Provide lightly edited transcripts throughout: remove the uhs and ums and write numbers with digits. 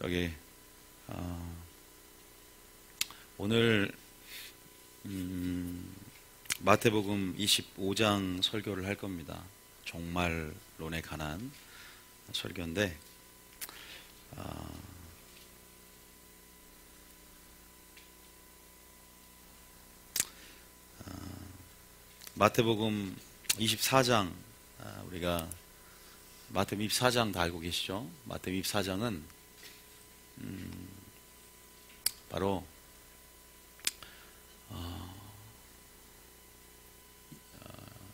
저기 오늘 마태복음 25장 설교를 할 겁니다. 종말론에 관한 설교인데 마태복음 24장 우리가 마태복음 24장 다 알고 계시죠? 마태복음 24장은 바로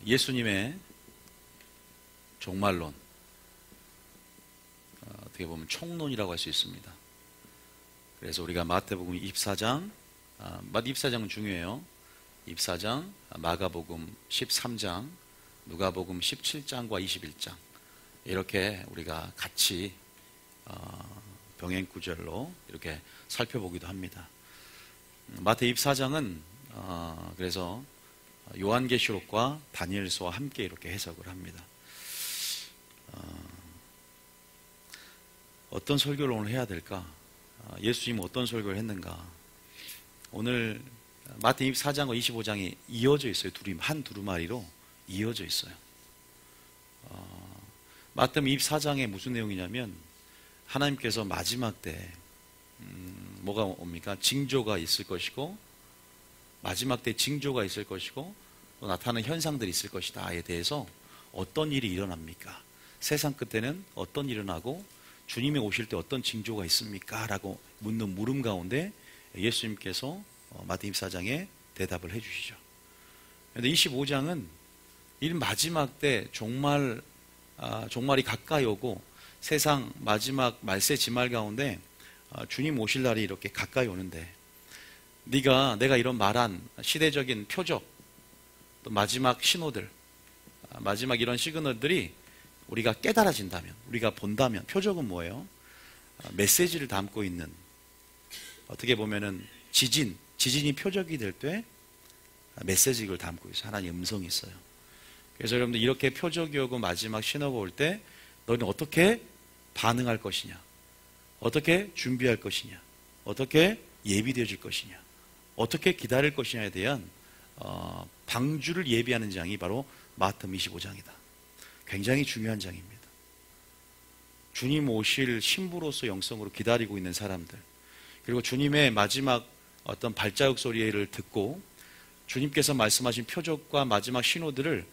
예수님의 종말론, 어떻게 보면 총론이라고 할 수 있습니다. 그래서 우리가 마태복음 24장, 마태 24장은 중요해요. 24장, 마가복음 13장, 누가복음 17장과 21장 이렇게 우리가 같이 병행구절로 이렇게 살펴보기도 합니다. 마태 24장은 그래서 요한계시록과 다니엘서와 함께 이렇게 해석을 합니다. 어떤 설교를 오늘 해야 될까? 예수님은 어떤 설교를 했는가? 오늘 마태 24장과 25장이 이어져 있어요. 한 두루마리로 이어져 있어요. 마태복음 24장에 무슨 내용이냐면 하나님께서 마지막 때 뭐가 옵니까? 징조가 있을 것이고 마지막 때 징조가 있을 것이고 또 나타나는 현상들이 있을 것이다에 대해서 어떤 일이 일어납니까? 세상 끝에는 어떤 일이 일어나고 주님이 오실 때 어떤 징조가 있습니까? 라고 묻는 물음 가운데 예수님께서 마태 24장에 대답을 해주시죠. 그런데 25장은 이 마지막 때 종말이 가까이 오고 세상 마지막 말세 지말 가운데 주님 오실 날이 이렇게 가까이 오는데 내가 이런 말한 시대적인 표적 또 마지막 신호들 마지막 이런 시그널들이 우리가 깨달아진다면 우리가 본다면 표적은 뭐예요? 메시지를 담고 있는 어떻게 보면은 지진이 표적이 될 때 메시지를 담고 있어요. 하나님의 음성이 있어요. 그래서 여러분들 이렇게 표적이 오고 마지막 신호가 올 때 너희는 어떻게 반응할 것이냐, 어떻게 준비할 것이냐, 어떻게 예비되어질 것이냐, 어떻게 기다릴 것이냐에 대한 방주를 예비하는 장이 바로 마태복음 25장이다. 굉장히 중요한 장입니다. 주님 오실 신부로서 영성으로 기다리고 있는 사람들, 그리고 주님의 마지막 어떤 발자국 소리를 듣고 주님께서 말씀하신 표적과 마지막 신호들을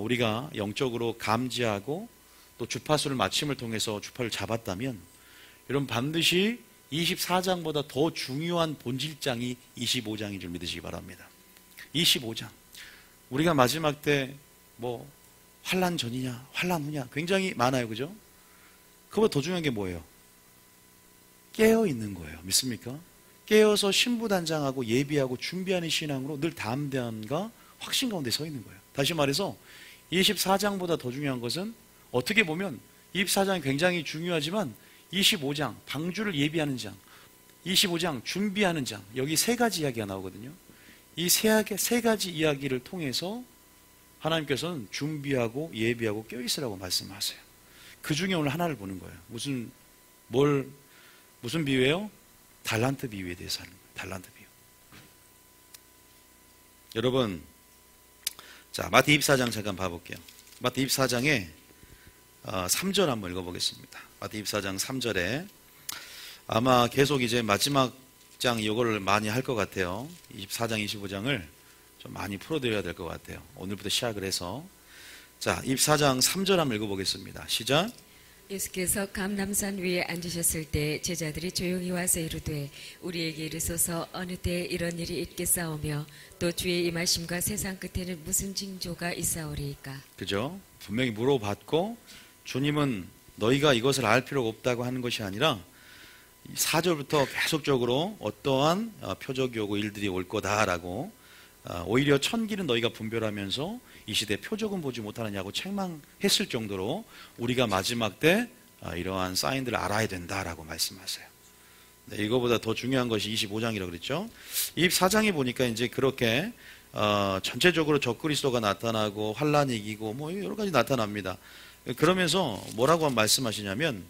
우리가 영적으로 감지하고 또 주파수를 맞춤을 통해서 주파를 잡았다면 여러분 반드시 24장보다 더 중요한 본질장이 25장인 줄 믿으시기 바랍니다. 25장 우리가 마지막 때 뭐 환난 전이냐 환난 후냐 굉장히 많아요. 그죠? 그보다 더 중요한 게 뭐예요? 깨어 있는 거예요. 믿습니까? 깨어서 신부단장하고 예비하고 준비하는 신앙으로 늘 담대함과 확신 가운데 서 있는 거예요. 다시 말해서 24장보다 더 중요한 것은 어떻게 보면 24장이 굉장히 중요하지만 25장 방주를 예비하는 장, 25장 준비하는 장, 여기 세 가지 이야기가 나오거든요. 이 세 가지 이야기를 통해서 하나님께서는 준비하고 예비하고 껴있으라고 말씀하세요. 그 중에 오늘 하나를 보는 거예요. 무슨 비유예요? 달란트 비유에 대해서 하는 거예요. 달란트 비유. 여러분, 자 마태 24장 잠깐 봐볼게요. 마태 24장에 3절 한번 읽어보겠습니다. 마태 24장 3절에 아마 계속 이제 마지막 장 이거를 많이 할 것 같아요. 24장 25장을 좀 많이 풀어드려야 될 것 같아요. 오늘부터 시작을 해서 자 24장 3절 한번 읽어보겠습니다. 시작. 예수께서 감람산 위에 앉으셨을 때 제자들이 조용히 와서 이르되 우리에게 이르소서 어느 때에 이런 일이 있겠사오며 또 주의 임하심과 세상 끝에는 무슨 징조가 있사오리이까. 그죠? 분명히 물어봤고 주님은 너희가 이것을 알 필요가 없다고 하는 것이 아니라 4절부터 계속적으로 어떠한 표적이 오고 일들이 올 거다라고 오히려 천기는 너희가 분별하면서 이 시대에 표적은 보지 못하느냐고 책망했을 정도로 우리가 마지막 때 이러한 사인들을 알아야 된다라고 말씀하세요. 네, 이거보다 더 중요한 것이 25장이라고 그랬죠. 24장에 보니까 이제 그렇게 전체적으로 적그리스도가 나타나고 환란이 이기고 뭐 여러 가지 나타납니다. 그러면서 뭐라고 말씀하시냐면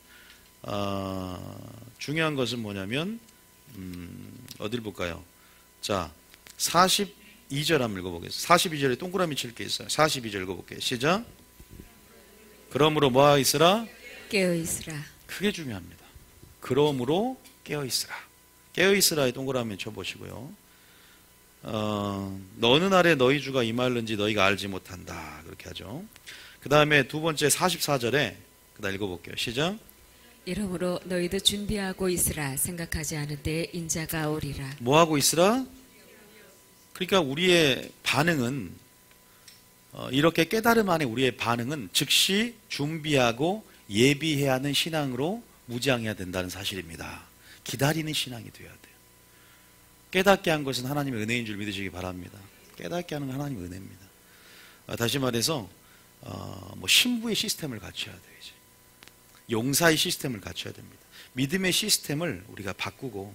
중요한 것은 뭐냐면 어딜 볼까요? 자, 42절 한번 읽어보겠습니다. 42절에 동그라미 칠 게 있어요. 42절 읽어볼게요. 시작. 그러므로 뭐하고 있으라? 깨어있으라. 그게 중요합니다. 그러므로 깨어있으라. 깨어있으라에 동그라미 쳐보시고요. 어느 날에 너희 주가 임하는지 너희가 알지 못한다. 그렇게 하죠. 그 다음에 두 번째 44절에 그다음 읽어볼게요. 시작. 이러므로 너희도 준비하고 있으라. 생각하지 않을 때 인자가 오리라. 뭐하고 있으라? 그러니까 우리의 반응은 이렇게 깨달음 안에 우리의 반응은 즉시 준비하고 예비해야 하는 신앙으로 무장해야 된다는 사실입니다. 기다리는 신앙이 되어야 돼요. 깨닫게 한 것은 하나님의 은혜인 줄 믿으시기 바랍니다. 깨닫게 하는 건 하나님의 은혜입니다. 다시 말해서 뭐 신부의 시스템을 갖춰야 돼요. 이제. 용사의 시스템을 갖춰야 됩니다. 믿음의 시스템을 우리가 바꾸고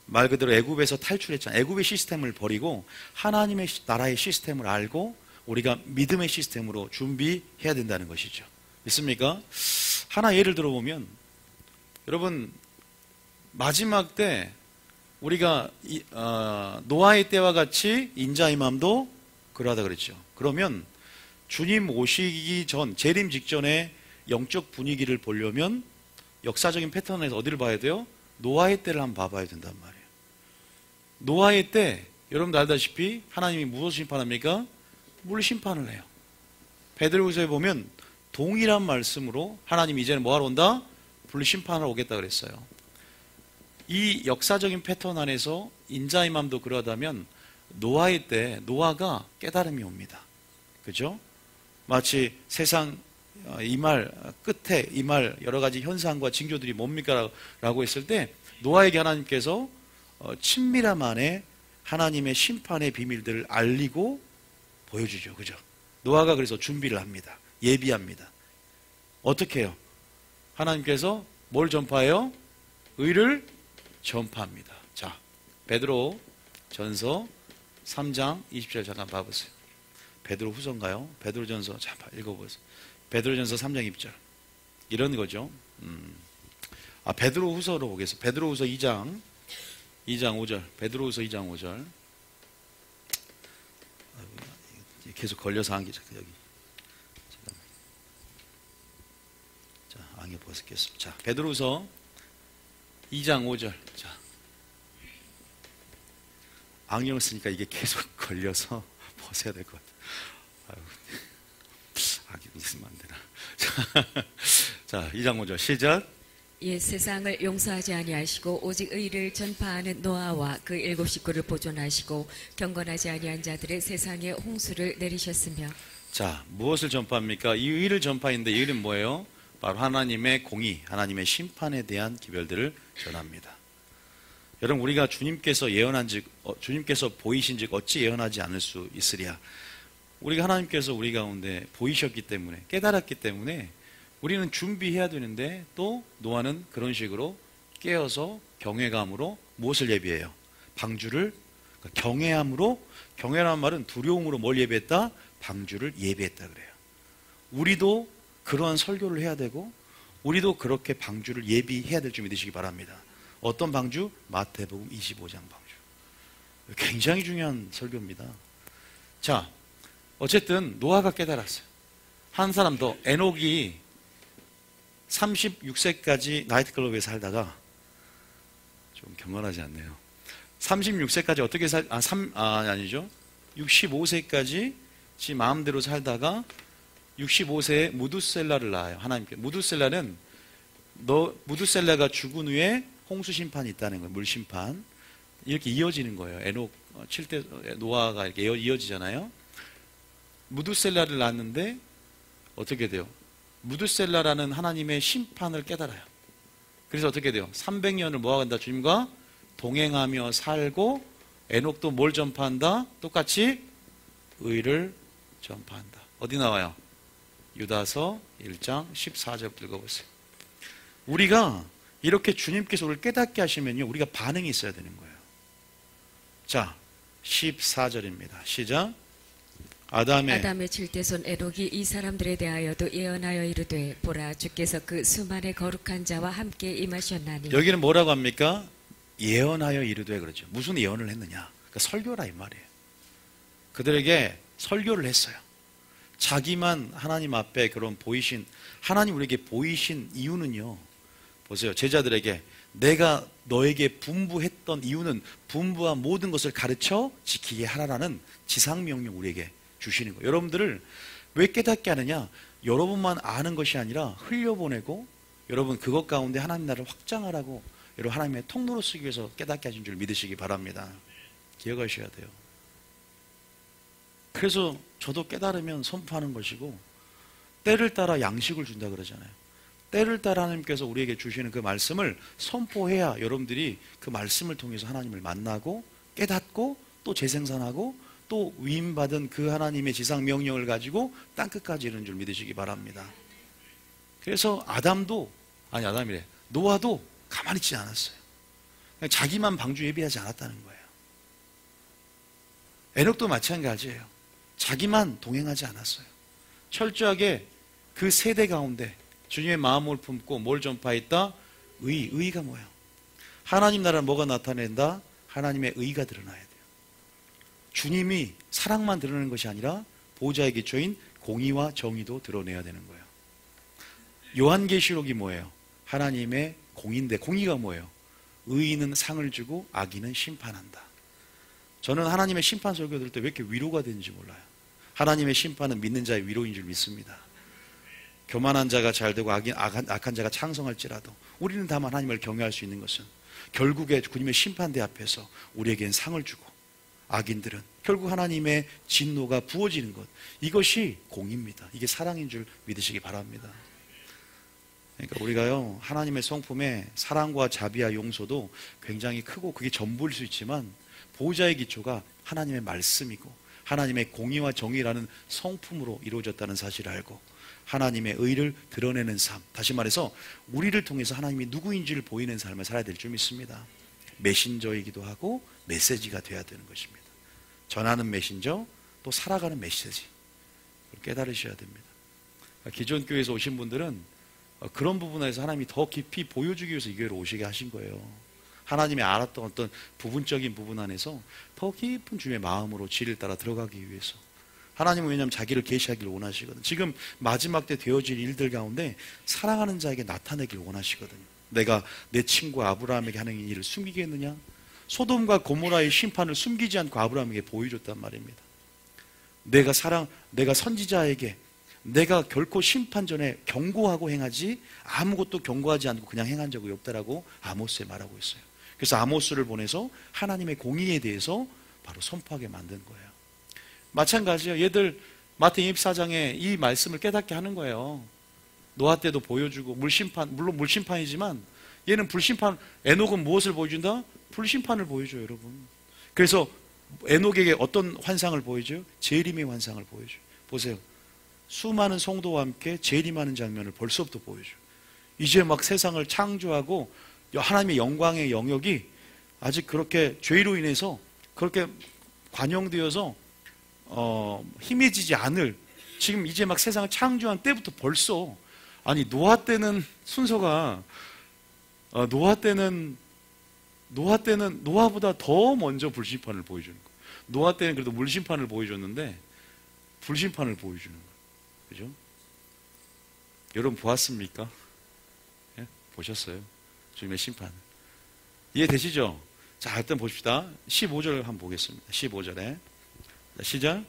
말 그대로 애굽에서 탈출했잖아요. 애굽의 시스템을 버리고 하나님의 나라의 시스템을 알고 우리가 믿음의 시스템으로 준비해야 된다는 것이죠. 믿습니까? 하나 예를 들어보면 여러분 마지막 때 우리가 노아의 때와 같이 인자의 마음도 그러하다 그랬죠. 그러면 주님 오시기 전 재림 직전에 영적 분위기를 보려면 역사적인 패턴에서 어디를 봐야 돼요? 노아의 때를 한번 봐봐야 된단 말이에요. 노아의 때 여러분들 알다시피 하나님이 무엇을 심판합니까? 물 심판을 해요. 베드로후서에 보면 동일한 말씀으로 하나님이 이제는 뭐하러 온다? 불 심판하러 오겠다 그랬어요. 이 역사적인 패턴 안에서 인자의 마음도 그러하다면 노아의 때 노아가 깨달음이 옵니다. 그죠? 마치 세상 이 말 끝에 이 말 여러 가지 현상과 징조들이 뭡니까? 라고 했을 때 노아에게 하나님께서 친밀함 안에 하나님의 심판의 비밀들을 알리고 보여주죠. 그죠? 노아가 그래서 준비를 합니다. 예비합니다. 어떻게 해요? 하나님께서 뭘 전파해요? 의를 전파합니다. 자, 베드로 전서 3장 20절 잠깐 봐보세요. 베드로 후서인가요? 베드로 전서 잠깐 읽어보세요. 베드로 전서 3장 20절 이런 거죠. 베드로 후서로 보겠습니다. 베드로 후서 2장 5절 베드로 후서 2장 5절 계속 걸려서 안개 여기 자 안개 벗겠습니다. 자 베드로 후서 2장 5절 자 안경을 쓰니까 이게 계속 걸려서 벗어야 될 것 같아요. 안경 있으면 안 되나. 자 2장 5절 시작. 옛 세상을 용서하지 아니하시고 오직 의를 전파하는 노아와 그 7 식구를 보존하시고 경건하지 아니한 자들의 세상에 홍수를 내리셨으며. 자 무엇을 전파합니까? 이 의를 전파인데 이 의는 뭐예요? 바로 하나님의 공의, 하나님의 심판에 대한 기별들을 전합니다. 여러분 우리가 주님께서 예언한즉 주님께서 보이신즉 어찌 예언하지 않을 수 있으랴. 우리가 하나님께서 우리 가운데 보이셨기 때문에 깨달았기 때문에 우리는 준비해야 되는데 또 노아는 그런 식으로 깨어서 경외감으로 무엇을 예비해요? 방주를 그러니까 경외라는 말은 두려움으로 뭘 예비했다? 방주를 예비했다 그래요. 우리도 그러한 설교를 해야 되고 우리도 그렇게 방주를 예비해야 될 줄 믿으시기 바랍니다. 어떤 방주? 마태복음 25장 방주. 굉장히 중요한 설교입니다. 자, 어쨌든 노아가 깨달았어요. 한 사람 더 에녹이 36세까지 나이트클럽에 살다가 좀 경건하지 않네요. 36세까지 어떻게 아니죠. 65세까지 지 마음대로 살다가 65세에 무두셀라를 낳아요. 하나님께. 무두셀라가 죽은 후에 홍수 심판이 있다는 거예요. 물 심판. 이렇게 이어지는 거예요. 에녹 7대 노아가 이렇게 이어지잖아요. 무두셀라를 낳았는데 어떻게 돼요? 무두셀라라는 하나님의 심판을 깨달아요. 그래서 어떻게 돼요? 300년을 모아간다. 주님과 동행하며 살고 에녹도 뭘 전파한다? 똑같이 의를 전파한다. 어디 나와요? 유다서 1장 14절부터 읽어보세요. 우리가 이렇게 주님께서 우리를 깨닫게 하시면요 우리가 반응이 있어야 되는 거예요. 자 14절입니다. 시작. 아담의 칠대손 에녹이 이 사람들에 대하여도 예언하여 이르되 보라 주께서 그 수만의 거룩한 자와 함께 임하셨나니. 여기는 뭐라고 합니까? 예언하여 이르되 그러죠. 무슨 예언을 했느냐? 그러니까 설교라 이 말이에요. 그들에게 설교를 했어요. 자기만 하나님 앞에 그런 보이신, 하나님 우리에게 보이신 이유는요, 보세요. 제자들에게 내가 너에게 분부했던 이유는 분부한 모든 것을 가르쳐 지키게 하라라는 지상명령 우리에게 주시는 거예요. 여러분들을 왜 깨닫게 하느냐? 여러분만 아는 것이 아니라 흘려보내고 여러분 그것 가운데 하나님 나라를 확장하라고 여러분 하나님의 통로로 쓰기 위해서 깨닫게 하신 줄 믿으시기 바랍니다. 기억하셔야 돼요. 그래서 저도 깨달으면 선포하는 것이고, 때를 따라 양식을 준다 그러잖아요. 때를 따라 하나님께서 우리에게 주시는 그 말씀을 선포해야 여러분들이 그 말씀을 통해서 하나님을 만나고 깨닫고 또 재생산하고 또 위임받은 그 하나님의 지상 명령을 가지고 땅끝까지 이르는 줄 믿으시기 바랍니다. 그래서 노아도 가만히 있지 않았어요. 그냥 자기만 방주 예비하지 않았다는 거예요. 에녹도 마찬가지예요. 자기만 동행하지 않았어요. 철저하게 그 세대 가운데 주님의 마음을 품고 뭘 전파했다? 의가 뭐예요? 하나님 나라는 뭐가 나타낸다? 하나님의 의가 드러나야 돼요. 주님이 사랑만 드러내는 것이 아니라 보호자의 기초인 공의와 정의도 드러내야 되는 거예요. 요한계시록이 뭐예요? 하나님의 공의인데 공의가 뭐예요? 의인은 상을 주고 악인은 심판한다. 저는 하나님의 심판 설교 들을 때 왜 이렇게 위로가 되는지 몰라요. 하나님의 심판은 믿는 자의 위로인 줄 믿습니다. 교만한 자가 잘되고 악한 자가 창성할지라도 우리는 다만 하나님을 경외할 수 있는 것은 결국에 주님의 심판대 앞에서 우리에겐 상을 주고 악인들은 결국 하나님의 진노가 부어지는 것, 이것이 공의입니다. 이게 사랑인 줄 믿으시기 바랍니다. 그러니까 우리가요, 하나님의 성품에 사랑과 자비와 용서도 굉장히 크고 그게 전부일 수 있지만 보호자의 기초가 하나님의 말씀이고 하나님의 공의와 정의라는 성품으로 이루어졌다는 사실을 알고 하나님의 의를 드러내는 삶, 다시 말해서 우리를 통해서 하나님이 누구인지를 보이는 삶을 살아야 될 줄 믿습니다. 메신저이기도 하고 메시지가 되어야 되는 것입니다. 전하는 메신저, 또 살아가는 메시지, 깨달으셔야 됩니다. 기존 교회에서 오신 분들은 그런 부분에서 하나님이 더 깊이 보여주기 위해서 이 교회로 오시게 하신 거예요. 하나님이 알았던 어떤 부분적인 부분 안에서 더 깊은 주님의 마음으로 지를 따라 들어가기 위해서. 하나님은 왜냐하면 자기를 계시하기를 원하시거든요. 지금 마지막 때 되어질 일들 가운데 사랑하는 자에게 나타내기를 원하시거든요. 내가 내 친구 아브라함에게 하는 일을 숨기겠느냐? 소돔과 고모라의 심판을 숨기지 않고 아브라함에게 보여줬단 말입니다. 내가 선지자에게 내가 결코 심판 전에 경고하고 행하지 아무것도 경고하지 않고 그냥 행한 적이 없다라고 아모스에 말하고 있어요. 그래서 아모스를 보내서 하나님의 공의에 대해서 바로 선포하게 만든 거예요. 마찬가지예요. 얘들 마태복음 24장에 이 말씀을 깨닫게 하는 거예요. 노아 때도 보여주고 물심판, 물론 물심판이지만 얘는 불심판, 에녹은 무엇을 보여준다? 불심판을 보여줘요, 여러분. 그래서 에녹에게 어떤 환상을 보여줘요? 재림의 환상을 보여줘요. 보세요. 수많은 성도와 함께 재림하는 장면을 벌써부터 보여줘요. 이제 막 세상을 창조하고 하나님의 영광의 영역이 아직 그렇게 죄로 인해서 그렇게 관영되어서 힘해지지 않을, 지금 이제 막 세상을 창조한 때부터 벌써, 아니 노아 때는 순서가 노아보다 더 먼저 불심판을 보여주는 거예요. 노아 때는 그래도 물심판을 보여줬는데 불심판을 보여주는 거예요. 그죠? 여러분 보았습니까? 예? 보셨어요? 주님의 심판. 이해되시죠? 자, 일단 봅시다. 15절 한번 보겠습니다. 15절에 시작.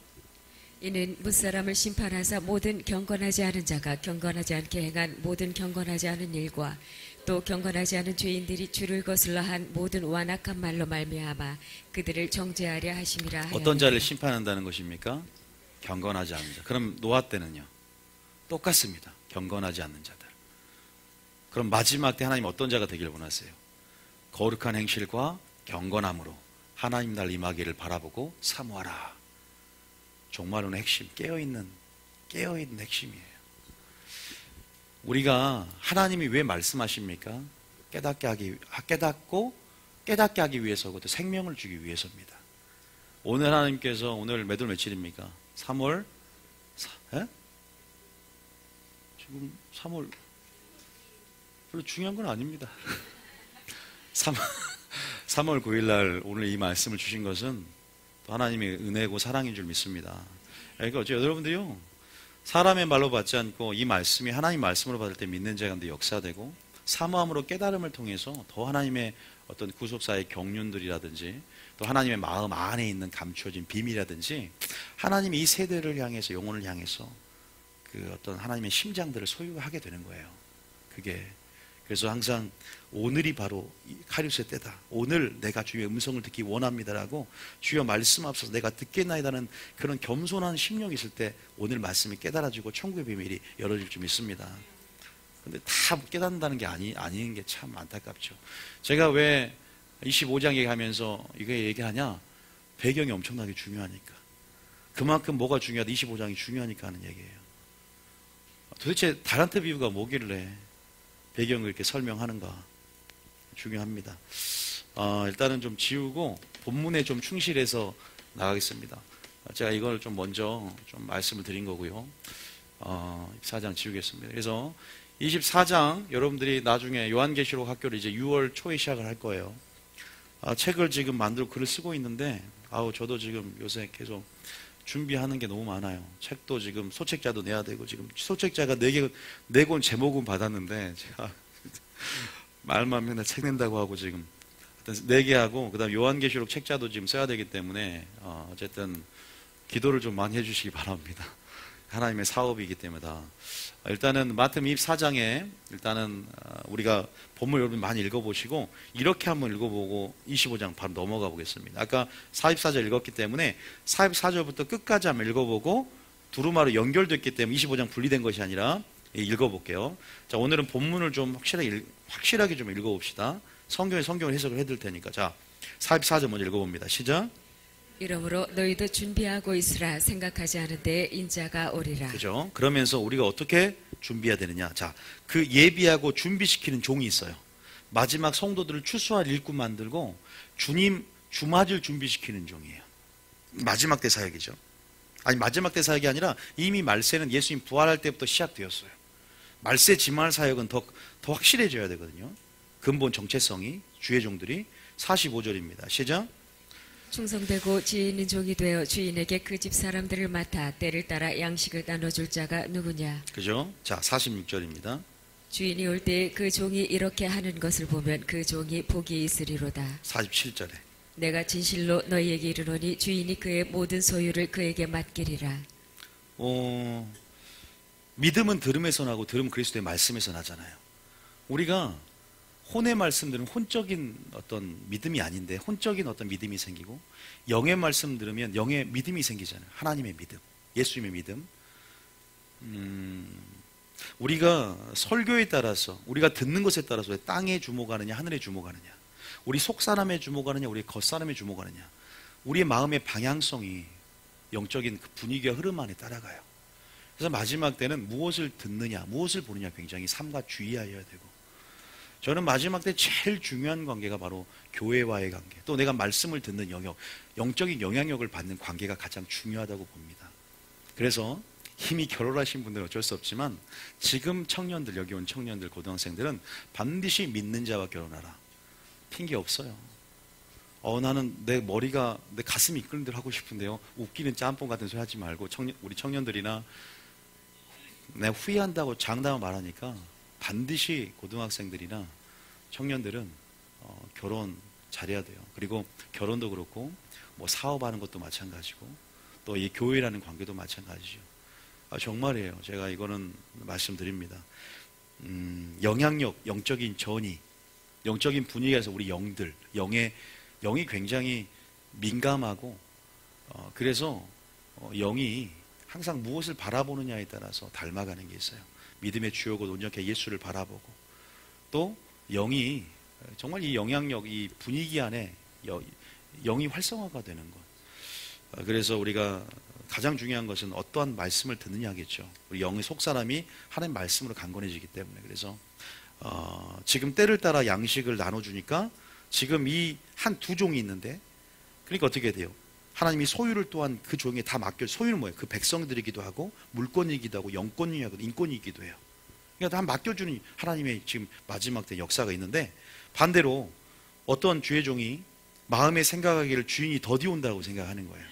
이는 무사람을 심판하사 모든 경건하지 않은 자가 경건하지 않게 행한 모든 경건하지 않은 일과 또 경건하지 않은 죄인들이 주를 거슬러 한 모든 완악한 말로 말미암아 그들을 정죄하려 하심이라 하였느니라. 어떤 자를 심판한다는 것입니까? 경건하지 않은 자. 그럼 노아 때는요? 똑같습니다. 경건하지 않는 자들. 그럼 마지막 때 하나님 어떤 자가 되기를 원하세요? 거룩한 행실과 경건함으로 하나님 날 임하기를 바라보고 사모하라. 종말론의 핵심, 깨어있는 핵심이에요. 우리가 하나님이 왜 말씀하십니까? 깨닫게 하기 위해서, 그것도 생명을 주기 위해서입니다. 오늘 하나님께서, 오늘 몇 월 며칠입니까? 3월 예? 지금 3월 별로 중요한 건 아닙니다. 3월 9일 날 오늘 이 말씀을 주신 것은 또 하나님의 은혜고 사랑인 줄 믿습니다. 그러니까 어째 여러분들이요, 사람의 말로 받지 않고 이 말씀이 하나님 말씀으로 받을 때 믿는 자 가운데 역사되고 사모함으로 깨달음을 통해서 더 하나님의 어떤 구속사의 경륜들이라든지 또 하나님의 마음 안에 있는 감추어진 비밀이라든지 하나님이 이 세대를 향해서, 영혼을 향해서 그 어떤 하나님의 심장들을 소유하게 되는 거예요. 그게 그래서 항상 오늘이 바로 카리스의 때다. 오늘 내가 주의 음성을 듣기 원합니다라고 주여 말씀하소서 내가 듣겠나이다는 그런 겸손한 심령이 있을 때 오늘 말씀이 깨달아지고 천국의 비밀이 열어질 줄 믿습니다. 근데 다 깨닫는다는 게 아닌 게 참 안타깝죠. 제가 왜 25장 얘기하면서 이거 얘기하냐? 배경이 엄청나게 중요하니까. 그만큼 뭐가 중요하다? 25장이 중요하니까 하는 얘기예요. 도대체 달란트 비유가 뭐길래 배경을 이렇게 설명하는가? 중요합니다. 일단은 좀 지우고 본문에 좀 충실해서 나가겠습니다. 제가 이걸 좀 먼저 좀 말씀을 드린 거고요. 24장 지우겠습니다. 그래서 24장 여러분들이 나중에 요한계시록 학교를 이제 6월 초에 시작을 할 거예요. 책을 지금 만들고 글을 쓰고 있는데 저도 지금 요새 계속 준비하는 게 너무 많아요. 책도 지금 소책자도 내야 되고, 지금 소책자가 4권 제목은 받았는데 제가 말만 맨날 책 낸다고 하고 지금 4개 하고, 그 다음 요한계시록 책자도 지금 써야 되기 때문에 어쨌든 기도를 좀 많이 해주시기 바랍니다. 하나님의 사업이기 때문에 다. 일단은 마태복음 24장에 일단은 우리가 본문 여러분 많이 읽어보시고 이렇게 한번 읽어보고 25장 바로 넘어가 보겠습니다. 아까 44절 읽었기 때문에 44절부터 끝까지 한번 읽어보고 두루마로 연결됐기 때문에 25장 분리된 것이 아니라 읽어볼게요. 자, 오늘은 본문을 좀 확실하게 좀 읽어봅시다. 성경을 해석을 해드릴 테니까. 자, 44절 먼저 읽어봅니다. 시작. 이러므로 너희도 준비하고 있으라. 생각하지 않은 때에 인자가 오리라. 그죠? 그러면서 우리가 어떻게 준비해야 되느냐? 자, 그 예비하고 준비시키는 종이 있어요. 마지막 성도들을 추수할 일꾼 만들고 주님 주맞을 준비시키는 종이에요. 마지막 때 사역이죠. 아니, 마지막 때 사역이 아니라 이미 말세는 예수님 부활할 때부터 시작되었어요. 말세 지말 사역은 더 확실해져야 되거든요. 근본 정체성이 주의 종들이. 45절입니다. 시작. 충성되고 지혜 있는 종이 되어 주인에게 그 집 사람들을 맡아 때를 따라 양식을 나눠줄 자가 누구냐? 그죠? 자, 46절입니다. 주인이 올 때 그 종이 이렇게 하는 것을 보면 그 종이 복이 있으리로다. 47절에 내가 진실로 너희에게 이르노니 주인이 그의 모든 소유를 그에게 맡기리라. 믿음은 들음에서 나고 들음은 그리스도의 말씀에서 나잖아요. 우리가 혼의 말씀 들으면 혼적인 어떤 믿음이 아닌데 혼적인 어떤 믿음이 생기고, 영의 말씀 들으면 영의 믿음이 생기잖아요. 하나님의 믿음, 예수님의 믿음. 우리가 설교에 따라서, 우리가 듣는 것에 따라서 땅에 주목하느냐 하늘에 주목하느냐, 우리 속사람에 주목하느냐 우리 겉사람에 주목하느냐, 우리의 마음의 방향성이 영적인 그 분위기와 흐름 안에 따라가요. 그래서 마지막 때는 무엇을 듣느냐 무엇을 보느냐 굉장히 삼가 주의하여야 되고, 저는 마지막 때 제일 중요한 관계가 바로 교회와의 관계, 또 내가 말씀을 듣는 영역, 영적인 영향력을 받는 관계가 가장 중요하다고 봅니다. 그래서 이미 결혼하신 분들은 어쩔 수 없지만 지금 청년들, 여기 온 청년들, 고등학생들은 반드시 믿는 자와 결혼하라. 핑계 없어요. 나는 내 머리가, 내 가슴이 이끄는 대로 하고 싶은데요, 웃기는 짬뽕 같은 소리 하지 말고, 우리 청년들이나 내가 후회한다고 장담을 말하니까 반드시 고등학생들이나 청년들은 결혼 잘해야 돼요. 그리고 결혼도 그렇고 뭐 사업하는 것도 마찬가지고 또 이 교회라는 관계도 마찬가지죠. 정말이에요. 제가 이거는 말씀드립니다. 영향력, 영적인 전이, 영적인 분위기에서 우리 영들, 영이 굉장히 민감하고, 그래서 영이 항상 무엇을 바라보느냐에 따라서 닮아가는 게 있어요. 믿음의 주요고 온전케 예수를 바라보고, 또 영이 정말 이 영향력, 이 분위기 안에 영이 활성화가 되는 것. 그래서 우리가 가장 중요한 것은 어떠한 말씀을 듣느냐겠죠. 우리 영의 속사람이 하나님 말씀으로 강건해지기 때문에. 그래서 지금 때를 따라 양식을 나눠주니까 지금 이 한 두 종이 있는데, 그러니까 어떻게 돼요? 하나님이 소유를 또한 그 종에게 다 맡겨. 소유는 뭐예요? 그 백성들이기도 하고 물권이기도 하고 영권이기도 하고 인권이기도 해요. 그러니까 다 맡겨주는 하나님의 지금 마지막 때 역사가 있는데, 반대로 어떤 주의 종이 마음에 생각하기를 주인이 더디 온다고 생각하는 거예요.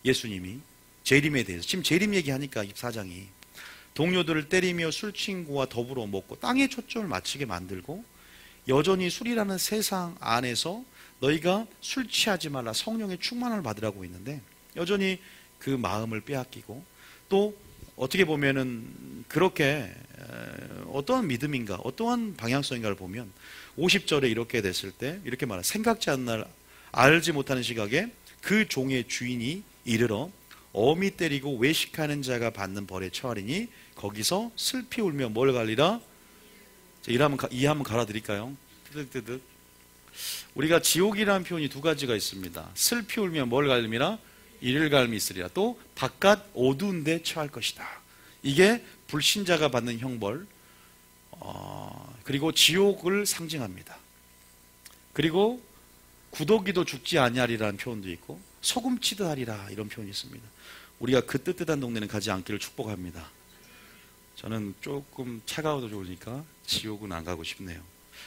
예수님이 재림에 대해서, 지금 재림 얘기하니까 24장이 동료들을 때리며 술 친구와 더불어 먹고 땅에 초점을 맞추게 만들고, 여전히 술이라는 세상 안에서 너희가 술 취하지 말라, 성령의 충만을 받으라고 했는데 여전히 그 마음을 빼앗기고, 또 어떻게 보면은 그렇게 어떠한 믿음인가, 어떠한 방향성인가를 보면 50절에 이렇게 됐을 때 이렇게 말해요. 생각지 않는 날 알지 못하는 시각에 그 종의 주인이 이르러 어미 때리고 외식하는 자가 받는 벌에 처하리니 거기서 슬피 울며 뭘 갈리라? 이 한번 갈아드릴까요? 뜨득뜨득. 우리가 지옥이라는 표현이 두 가지가 있습니다. 슬피 울며 뭘 갈림이라? 이를 갈미 있으리라. 또 바깥 어두운 데 처할 것이다. 이게 불신자가 받는 형벌, 그리고 지옥을 상징합니다. 그리고 구더기도 죽지 아니하리라는 표현도 있고 소금 치듯 하리라, 이런 표현이 있습니다. 우리가 그 뜨뜻한 동네는 가지 않기를 축복합니다. 저는 조금 차가워도 좋으니까 지옥은 안 가고 싶네요.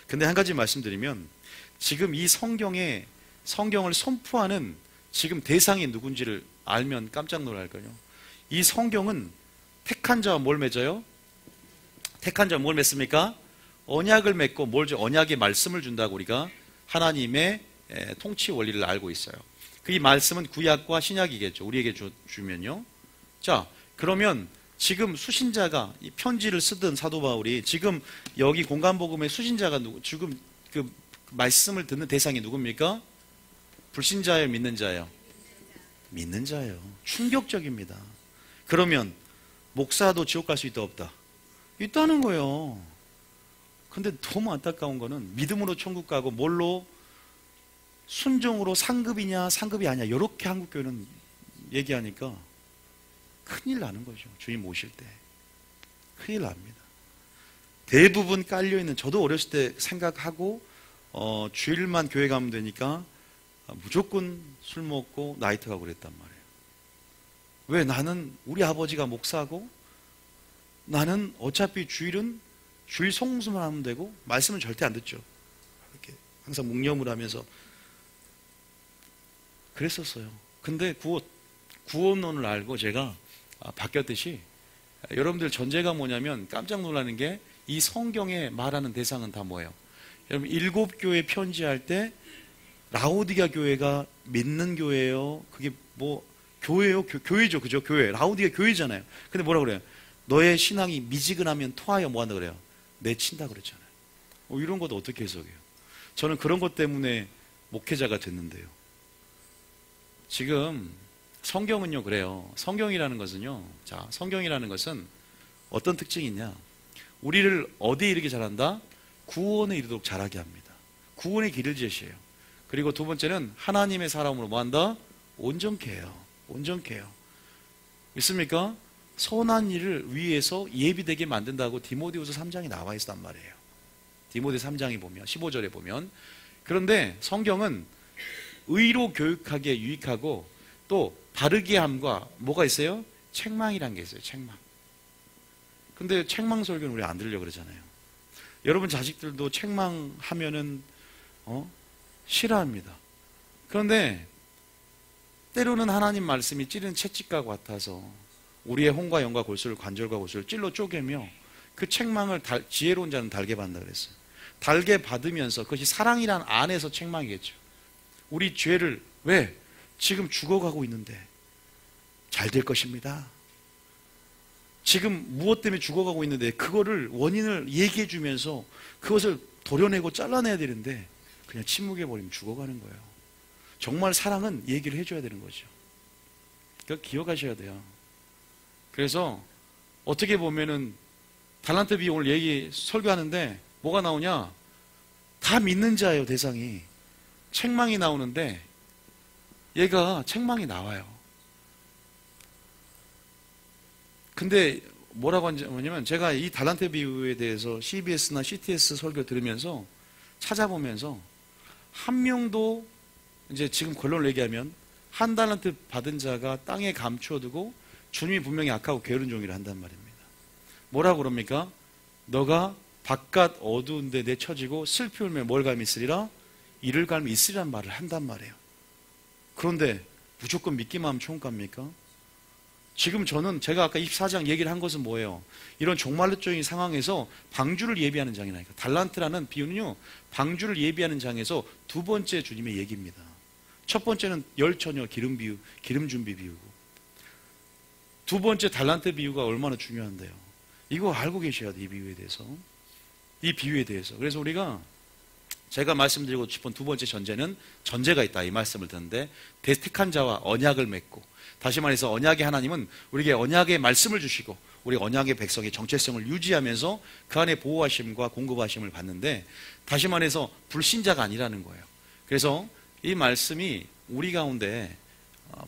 근데 한 가지 말씀드리면, 지금 이 성경을 선포하는 지금 대상이 누군지를 알면 깜짝 놀랄까요? 이 성경은 택한 자와 뭘 맺어요? 택한 자와 뭘 맺습니까? 언약을 맺고, 언약의 말씀을 준다고 우리가 하나님의 통치 원리를 알고 있어요. 그 이 말씀은 구약과 신약이겠죠. 우리에게 주면요. 자, 그러면 지금 수신자가 이 편지를 쓰던 사도 바울이 지금 여기 공간복음의 수신자가 지금 그 말씀을 듣는 대상이 누굽니까? 불신자예요, 믿는 자예요? 믿는 자예요. 충격적입니다. 그러면 목사도 지옥 갈 수 있다 없다? 있다는 거예요. 근데 너무 안타까운 거는 믿음으로 천국 가고 뭘로? 순종으로 상급이냐 상급이 아니냐, 이렇게 한국교회는 얘기하니까 큰일 나는 거죠. 주님 모실 때 큰일 납니다. 대부분 깔려있는, 저도 어렸을 때 생각하고 주일만 교회 가면 되니까 무조건 술 먹고 나이트 가고 그랬단 말이에요. 왜? 나는 우리 아버지가 목사고 나는 어차피 주일은 주일 성수만 하면 되고 말씀은 절대 안 듣죠. 이렇게 항상 묵념을 하면서 그랬었어요. 근데 구원론을 알고 제가 바뀌었듯이, 여러분들 전제가 뭐냐면 깜짝 놀라는 게 이 성경에 말하는 대상은 다 뭐예요? 여러분 7교회 편지할 때 라오디가 교회가 믿는 교회예요? 그게 뭐 교회요? 교회죠, 그죠? 교회. 라오디가 교회잖아요. 근데 뭐라 그래요? 너의 신앙이 미지근하면 토하여 뭐 한다 그래요? 내친다 그랬잖아요. 이런 것도 어떻게 해석해요? 저는 그런 것 때문에 목회자가 됐는데요. 지금 성경은요 그래요. 성경이라는 것은 어떤 특징이 있냐? 우리를 어디에 이르게 잘한다? 구원에 이르도록 잘하게 합니다. 구원의 길을 제시해요. 그리고 두 번째는 하나님의 사람으로 뭐 한다? 온전케 해요. 온전케 해요. 믿습니까? 선한 일을 위해서 예비되게 만든다고 디모데후서 3장에 나와 있단 말이에요. 디모데 3장에 보면 15절에 보면. 그런데 성경은 의로 교육하기에 유익하고 또 바르게 함과 뭐가 있어요? 책망이란 게 있어요. 책망. 근데 책망 설교는 우리 안 들으려고 그러잖아요. 여러분 자식들도 책망하면은 싫어합니다. 그런데 때로는 하나님 말씀이 찌르는 채찍과 같아서 우리의 혼과 영과 골수를, 관절과 골수를 찔러 쪼개며 그 책망을 지혜로운 자는 달게 받는다 그랬어요. 달게 받으면서 그것이 사랑이란 안에서 책망이겠죠. 우리 죄를, 왜? 지금 죽어가고 있는데 잘 될 것입니다. 지금 무엇 때문에 죽어가고 있는데 그거를 원인을 얘기해 주면서 그것을 도려내고 잘라내야 되는데 그냥 침묵해버리면 죽어가는 거예요. 정말 사랑은 얘기를 해줘야 되는 거죠. 그러니까 기억하셔야 돼요. 그래서 어떻게 보면은 달란트 비유 오늘 설교하는데 뭐가 나오냐? 다 믿는 자예요, 대상이. 책망이 나오는데 얘가 책망이 나와요. 근데 뭐라고 하냐면 제가 이 달란트 비유에 대해서 CBS나 CTS 설교 들으면서 찾아보면서 한 명도, 이제 지금 결론을 얘기하면 한 달란트 받은 자가 땅에 감추어두고 주님이 분명히 악하고 게으른 종이라 한단 말입니다. 뭐라고 그럽니까? 너가 바깥 어두운데 내쳐지고 슬피 울며 뭘 감히 있으리라? 이를 감히 있으리란 말을 한단 말이에요. 그런데 무조건 믿기만 하면 총값입니까? 지금 저는 제가 아까 24장 얘기를 한 것은 뭐예요? 이런 종말론적인 상황에서 방주를 예비하는 장이라니까. 달란트라는 비유는요, 방주를 예비하는 장에서 두 번째 주님의 얘기입니다. 첫 번째는 열처녀 기름 비유, 기름 준비 비유고, 두 번째 달란트 비유가 얼마나 중요한데요. 이거 알고 계셔야 돼, 이 비유에 대해서. 이 비유에 대해서. 그래서 우리가 제가 말씀드리고 싶은 두 번째 전제는 전제가 있다, 이 말씀을 듣는데, 택한 자와 언약을 맺고, 다시 말해서 언약의 하나님은 우리에게 언약의 말씀을 주시고 우리 언약의 백성의 정체성을 유지하면서 그 안에 보호하심과 공급하심을 받는데, 다시 말해서 불신자가 아니라는 거예요. 그래서 이 말씀이 우리 가운데,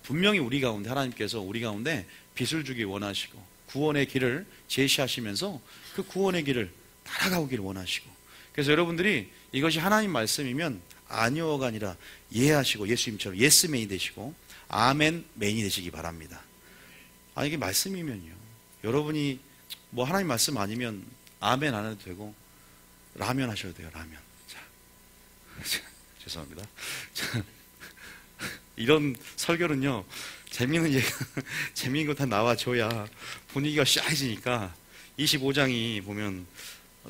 분명히 우리 가운데 하나님께서 우리 가운데 빛을 주기 원하시고 구원의 길을 제시하시면서 그 구원의 길을 따라가오기를 원하시고, 그래서 여러분들이 이것이 하나님 말씀이면 아니오가 아니라 예하시고 예수님처럼 예스맨이 되시고 아멘맨이 되시기 바랍니다. 이게 말씀이면요, 여러분이 뭐 하나님 말씀 아니면 아멘 안 해도 되고 라면 하셔도 돼요. 라면. 자, 죄송합니다. 자, 이런 설교는요, 재미있는 얘기, 재미있는 거 다 나와줘야 분위기가 샤해지니까 25장이 보면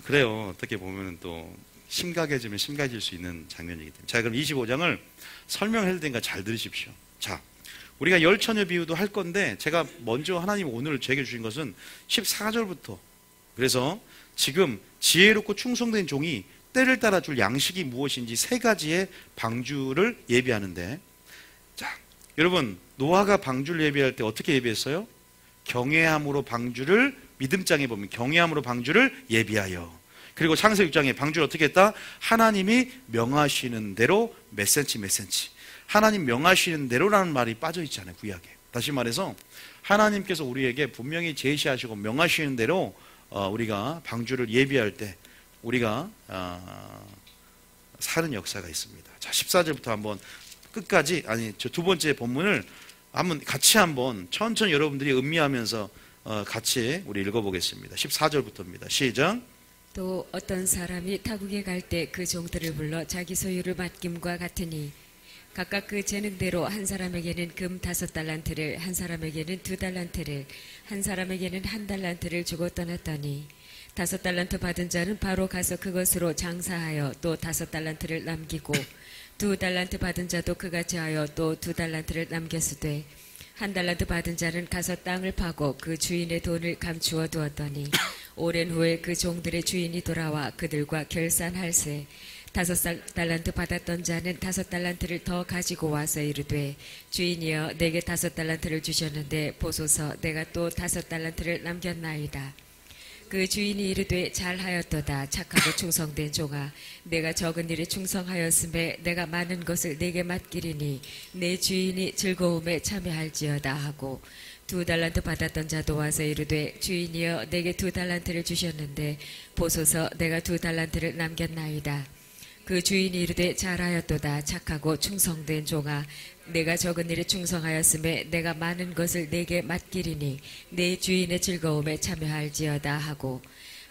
그래요. 어떻게 보면 또 심각해지면 심각해질 수 있는 장면이기 때문에. 자, 그럼 25장을 설명해도 되니까 잘 들으십시오. 자, 우리가 열처녀 비유도 할 건데, 제가 먼저 하나님 오늘 제게 주신 것은 14절부터, 그래서 지금 지혜롭고 충성된 종이 때를 따라 줄 양식이 무엇인지 세 가지의 방주를 예비하는데, 자, 여러분, 노아가 방주를 예비할 때 어떻게 예비했어요? 경외함으로 방주를, 믿음장에 보면 경외함으로 방주를 예비하여. 그리고 창세기 6장에 방주를 어떻게 했다? 하나님이 명하시는 대로 몇 센치 몇 센치. 하나님 명하시는 대로라는 말이 빠져 있잖아요, 구약에. 다시 말해서 하나님께서 우리에게 분명히 제시하시고 명하시는 대로 우리가 방주를 예비할 때 우리가 사는 역사가 있습니다. 자, 14절부터 한번 끝까지, 아니, 저 두 번째 본문을 한번 같이 한번 천천히 여러분들이 음미하면서 같이 우리 읽어보겠습니다. 14절부터입니다. 시작. 또 어떤 사람이 타국에 갈 때 그 종들을 불러 자기 소유를 맡김과 같으니 각각 그 재능대로 한 사람에게는 금 5달란트를, 한 사람에게는 2달란트를, 한 사람에게는 1달란트를 주고 떠났더니 5달란트 받은 자는 바로 가서 그것으로 장사하여 또 5달란트를 남기고 2달란트 받은 자도 그같이 하여 또 2달란트를 남겼으되 1달란트 받은 자는 가서 땅을 파고 그 주인의 돈을 감추어 두었더니 오랜 후에 그 종들의 주인이 돌아와 그들과 결산할세 5달란트 받았던 자는 5달란트를 더 가지고 와서 이르되 주인이여 내게 5달란트를 주셨는데 보소서 내가 또 5달란트를 남겼나이다. 그 주인이 이르되 잘하였도다 착하고 충성된 종아 내가 적은 일에 충성하였음에 내가 많은 것을 내게 맡기리니 내 주인이 즐거움에 참여할지어다 하고 2달란트 받았던 자도 와서 이르되 주인이여 내게 2달란트를 주셨는데 보소서 내가 2달란트를 남겼나이다. 그 주인이 이르되 잘하였도다 착하고 충성된 종아 내가 적은 일에 충성하였음에 내가 많은 것을 내게 맡기리니 내 주인의 즐거움에 참여할지어다 하고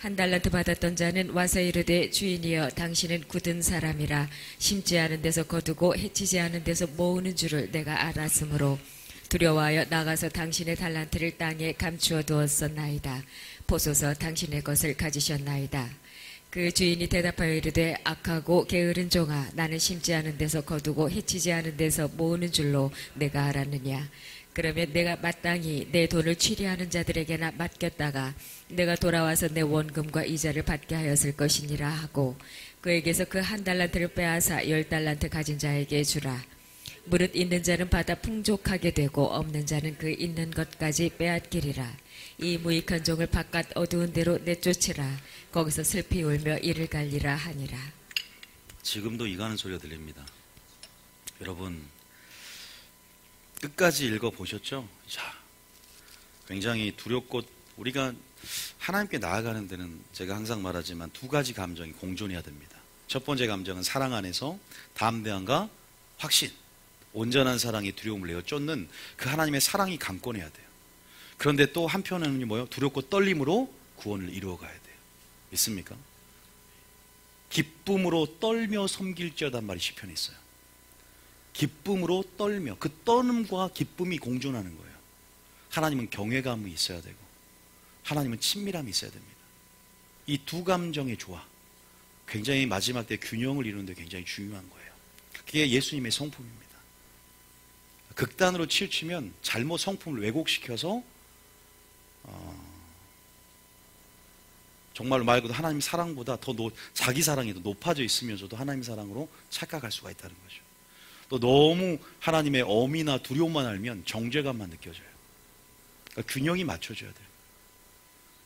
1달란트 받았던 자는 와서 이르되 주인이여 당신은 굳은 사람이라 심지 않은 데서 거두고 해치지 않은 데서 모으는 줄을 내가 알았으므로 두려워하여 나가서 당신의 달란트를 땅에 감추어 두었었나이다. 보소서 당신의 것을 가지셨나이다. 그 주인이 대답하여 이르되 악하고 게으른 종아 나는 심지 않은 데서 거두고 해치지 않은 데서 모으는 줄로 내가 알았느냐. 그러면 내가 마땅히 내 돈을 취리하는 자들에게나 맡겼다가 내가 돌아와서 내 원금과 이자를 받게 하였을 것이니라 하고 그에게서 그 1달란트를 빼앗아 10달란트 가진 자에게 주라. 무릇 있는 자는 받아 풍족하게 되고 없는 자는 그 있는 것까지 빼앗기리라. 이 무익한 종을 바깥 어두운 데로 내쫓으라. 거기서 슬피 울며 이를 갈리라 하니라. 지금도 이가는 소리가 들립니다. 여러분 끝까지 읽어보셨죠? 자, 굉장히 두렵고 우리가 하나님께 나아가는 데는 제가 항상 말하지만 두 가지 감정이 공존해야 됩니다. 첫 번째 감정은 사랑 안에서 담대함과 확신, 온전한 사랑이 두려움을 내어 쫓는 그 하나님의 사랑이 강권해야 돼요. 그런데 또 한편에는 뭐예요? 두렵고 떨림으로 구원을 이루어가야 돼요. 있습니까? 기쁨으로 떨며 섬길지어단 말이 시편에 있어요. 기쁨으로 떨며, 그 떨음과 기쁨이 공존하는 거예요. 하나님은 경외감이 있어야 되고 하나님은 친밀함이 있어야 됩니다. 이 두 감정의 조화, 굉장히 마지막 때 균형을 이루는 데 굉장히 중요한 거예요. 그게 예수님의 성품입니다. 극단으로 치우치면 잘못 성품을 왜곡시켜서 정말로 말 그대로 하나님 사랑보다 더 자기 사랑이 더 높아져 있으면서도 하나님 사랑으로 착각할 수가 있다는 거죠. 또 너무 하나님의 엄이나 두려움만 알면 정죄감만 느껴져요. 그러니까 균형이 맞춰져야 돼요.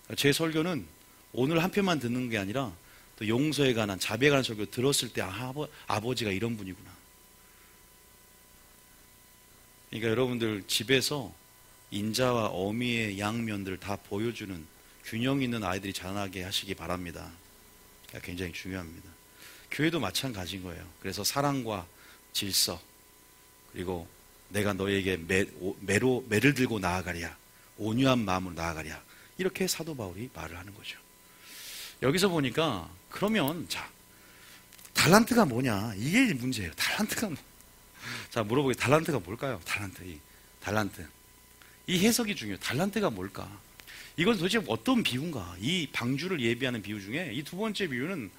그러니까 제 설교는 오늘 한 편만 듣는 게 아니라 또 용서에 관한, 자비에 관한 설교 들었을 때 아버지가 이런 분이구나. 그러니까 여러분들 집에서 인자와 어미의 양면들을 다 보여주는 균형 있는 아이들이 자라나게 하시기 바랍니다. 그러니까 굉장히 중요합니다. 교회도 마찬가지인 거예요. 그래서 사랑과 질서, 그리고 내가 너에게 매를 들고 나아가랴, 온유한 마음으로 나아가랴, 이렇게 사도 바울이 말을 하는 거죠. 여기서 보니까 그러면 자, 달란트가 뭐냐, 이게 문제예요. 달란트가 자, 물어보게, 달란트가 뭘까요? 달란트. 이 해석이 중요해요. 달란트가 뭘까? 이건 도대체 어떤 비유인가? 이 방주를 예비하는 비유 중에 이 두 번째 비유는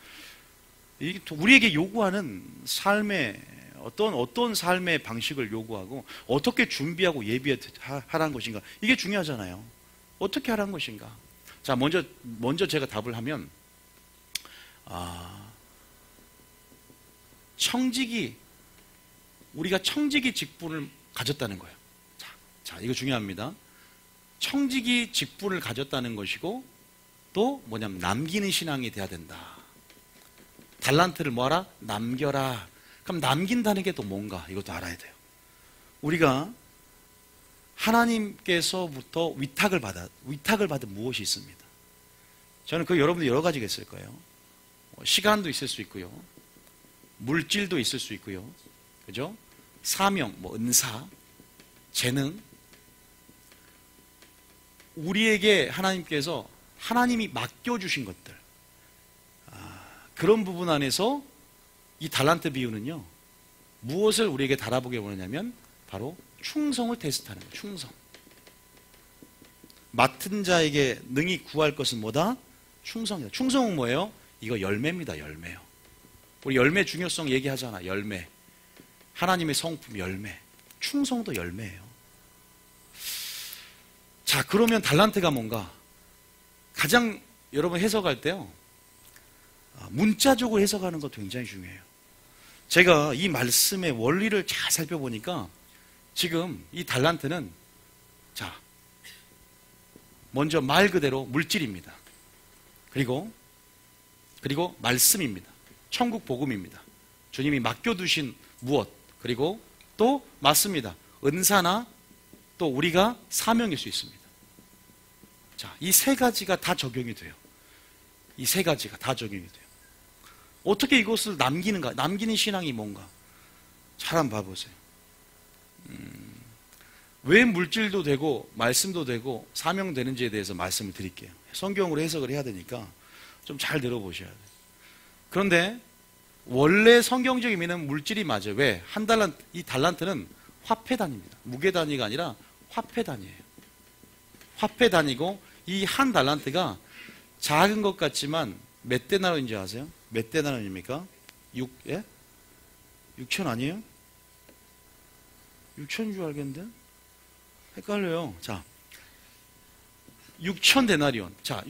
우리에게 요구하는 삶의 어떤 삶의 방식을 요구하고 어떻게 준비하고 예비하라는 것인가? 이게 중요하잖아요. 어떻게 하라는 것인가? 자, 먼저 제가 답을 하면, 우리가 청지기 직분을 가졌다는 거예요. 자, 이거 중요합니다. 청지기 직분을 가졌다는 것이고, 또 뭐냐면 남기는 신앙이 돼야 된다. 달란트를 뭐하라? 남겨라. 그럼 남긴다는 게 또 뭔가? 이것도 알아야 돼요. 우리가 하나님께서부터 위탁을 받은 무엇이 있습니다. 저는 여러분들 여러 가지가 있을 거예요. 시간도 있을 수 있고요. 물질도 있을 수 있고요. 그죠? 사명, 은사, 재능. 우리에게 하나님이 맡겨주신 것들. 그런 부분 안에서 이 달란트 비유는요, 무엇을 우리에게 달아보게 원하냐면 바로 충성을 테스트하는 거예요. 충성. 맡은 자에게 능히 구할 것은 뭐다? 충성이다. 충성은 뭐예요? 이거 열매입니다. 열매요. 우리 열매 중요성 얘기하잖아. 열매. 하나님의 성품 열매. 충성도 열매예요. 자, 그러면 달란트가 뭔가? 가장 여러분 해석할 때요, 문자적으로 해석하는 것도 굉장히 중요해요. 제가 이 말씀의 원리를 잘 살펴보니까 지금 이 달란트는, 자, 먼저 말 그대로 물질입니다. 그리고 말씀입니다. 천국 복음입니다. 주님이 맡겨두신 무엇, 그리고 또 맞습니다. 은사나 또 우리가 사명일 수 있습니다. 자, 이 세 가지가 다 적용이 돼요. 이 세 가지가 다 적용이 돼요. 어떻게 이것을 남기는가? 남기는 신앙이 뭔가? 잘 한번 봐보세요. 왜 물질도 되고 말씀도 되고 사명되는지에 대해서 말씀을 드릴게요. 성경으로 해석을 해야 되니까 좀 잘 들어보셔야 돼요. 그런데 원래 성경적 의미는 물질이 맞아요. 왜? 이 달란트는 화폐 단위입니다. 무게 단위가 아니라 화폐 단위예요. 화폐 단위고, 이 한 달란트가 작은 것 같지만 몇 데나리온인지 아세요? 몇 데나리온입니까? 6천 아니에요? 6천인 줄 알겠는데? 헷갈려요. 자, 6천 데나리온. 자,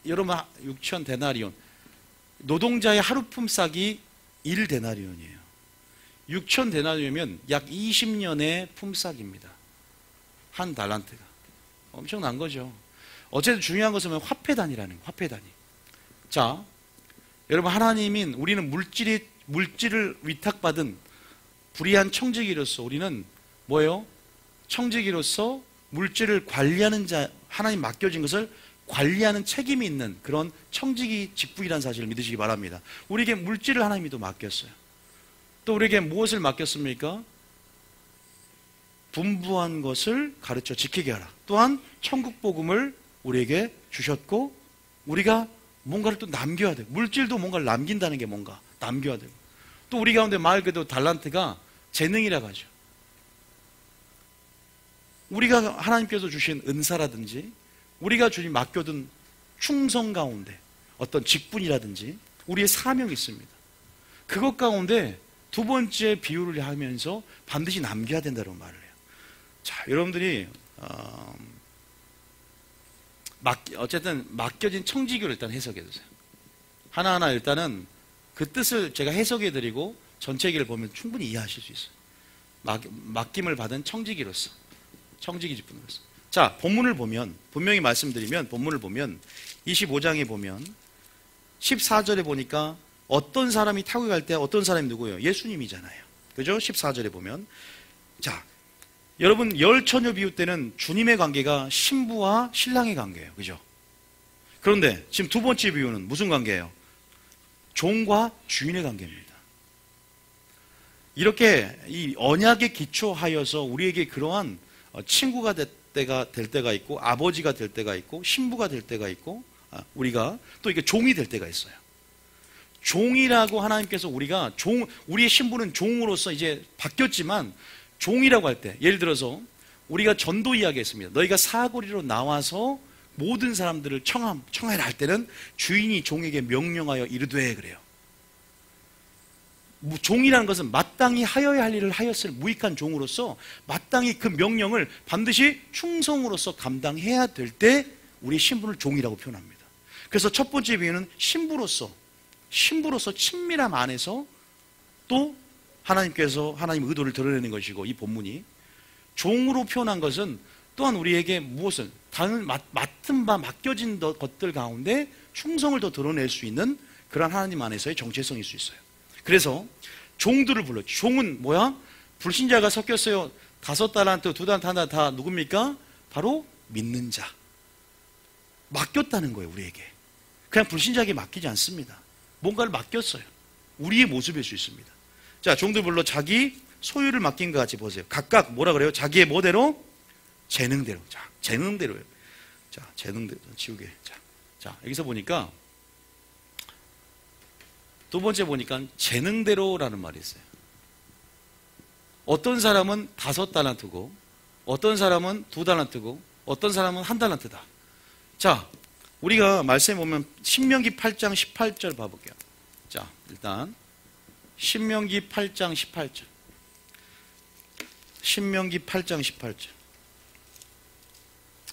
여러분, 6천 데나리온. 노동자의 하루 품삯이 1데나리온이에요. 6천 데나리온이면 약 20년의 품삯입니다. 한 달란트가. 엄청난 거죠. 어쨌든 중요한 것은 화폐 단위라는 거예요. 화폐 단위. 자, 여러분, 우리는 물질을 위탁받은 불의한 청지기로서 우리는 뭐예요? 청지기로서 물질을 관리하는 자, 하나님 맡겨진 것을 관리하는 책임이 있는 그런 청지기 직분이라는 사실을 믿으시기 바랍니다. 우리에게 물질을 하나님이 또 맡겼어요. 또 우리에게 무엇을 맡겼습니까? 분부한 것을 가르쳐 지키게 하라. 또한 천국 복음을 우리에게 주셨고 우리가 뭔가를 또 남겨야 돼요. 물질도 뭔가를 남긴다는 게 뭔가 남겨야 되고 또 우리 가운데 말 그대로 달란트가 재능이라고 하죠. 우리가 하나님께서 주신 은사라든지 우리가 주님 맡겨둔 충성 가운데 어떤 직분이라든지 우리의 사명이 있습니다. 그것 가운데 두 번째 비유를 하면서 반드시 남겨야 된다고 말을 해요. 자, 여러분들이 어쨌든 맡겨진 청지기를 일단 해석해 주세요. 하나하나 일단은 그 뜻을 제가 해석해 드리고 전체 얘기를 보면 충분히 이해하실 수 있어요. 맡김을 받은 청지기로서 청지기 직분으로서. 자, 본문을 보면 분명히 말씀드리면 본문을 보면 25장에 보면 14절에 보니까 어떤 사람이 타고 갈 때 어떤 사람이 누구예요? 예수님이잖아요. 그죠? 14절에 보면 자, 여러분 열처녀 비유 때는 주님의 관계가 신부와 신랑의 관계예요. 그죠? 그런데 지금 두 번째 비유는 무슨 관계예요? 종과 주인의 관계입니다. 이렇게 이 언약에 기초하여서 우리에게 그러한 친구가 될 때가 있고 아버지가 될 때가 있고 신부가 될 때가 있고 우리가 또 이게 종이 될 때가 있어요. 종이라고 하나님께서 우리의 신부는 종으로서 이제 바뀌었지만 종이라고 할 때 예를 들어서 우리가 전도 이야기했습니다. 너희가 사거리로 나와서 모든 사람들을 청하라 할 때는 주인이 종에게 명령하여 이르되 그래요. 종이라는 것은 마땅히 하여야 할 일을 하였을 무익한 종으로서 마땅히 그 명령을 반드시 충성으로서 감당해야 될 때 우리 신부를 종이라고 표현합니다. 그래서 첫 번째 비유는 신부로서 친밀함 안에서 또 하나님께서 하나님의 의도를 드러내는 것이고 이 본문이 종으로 표현한 것은 또한 우리에게 무엇을 다른 맡은 바 맡겨진 것들 가운데 충성을 더 드러낼 수 있는 그런 하나님 안에서의 정체성일 수 있어요. 그래서 종들을 불렀죠. 종은 뭐야? 불신자가 섞였어요. 5달란트, 2달란트, 1달란트 다 누굽니까? 바로 믿는 자. 맡겼다는 거예요, 우리에게. 그냥 불신자에게 맡기지 않습니다. 뭔가를 맡겼어요. 우리의 모습일 수 있습니다. 자, 종들 불러 자기 소유를 맡긴 것 같이 보세요. 각각 뭐라 그래요? 자기의 뭐대로? 재능대로. 자, 재능대로요. 자, 재능대로. 지우개. 자, 여기서 보니까 두 번째 보니까 재능대로라는 말이 있어요. 어떤 사람은 5달란트고 어떤 사람은 2달란트고 어떤 사람은 1달란트다. 자, 우리가 말씀에 보면 신명기 8장 18절 봐볼게요. 자, 일단 신명기 8장 18절. 신명기 8장 18절.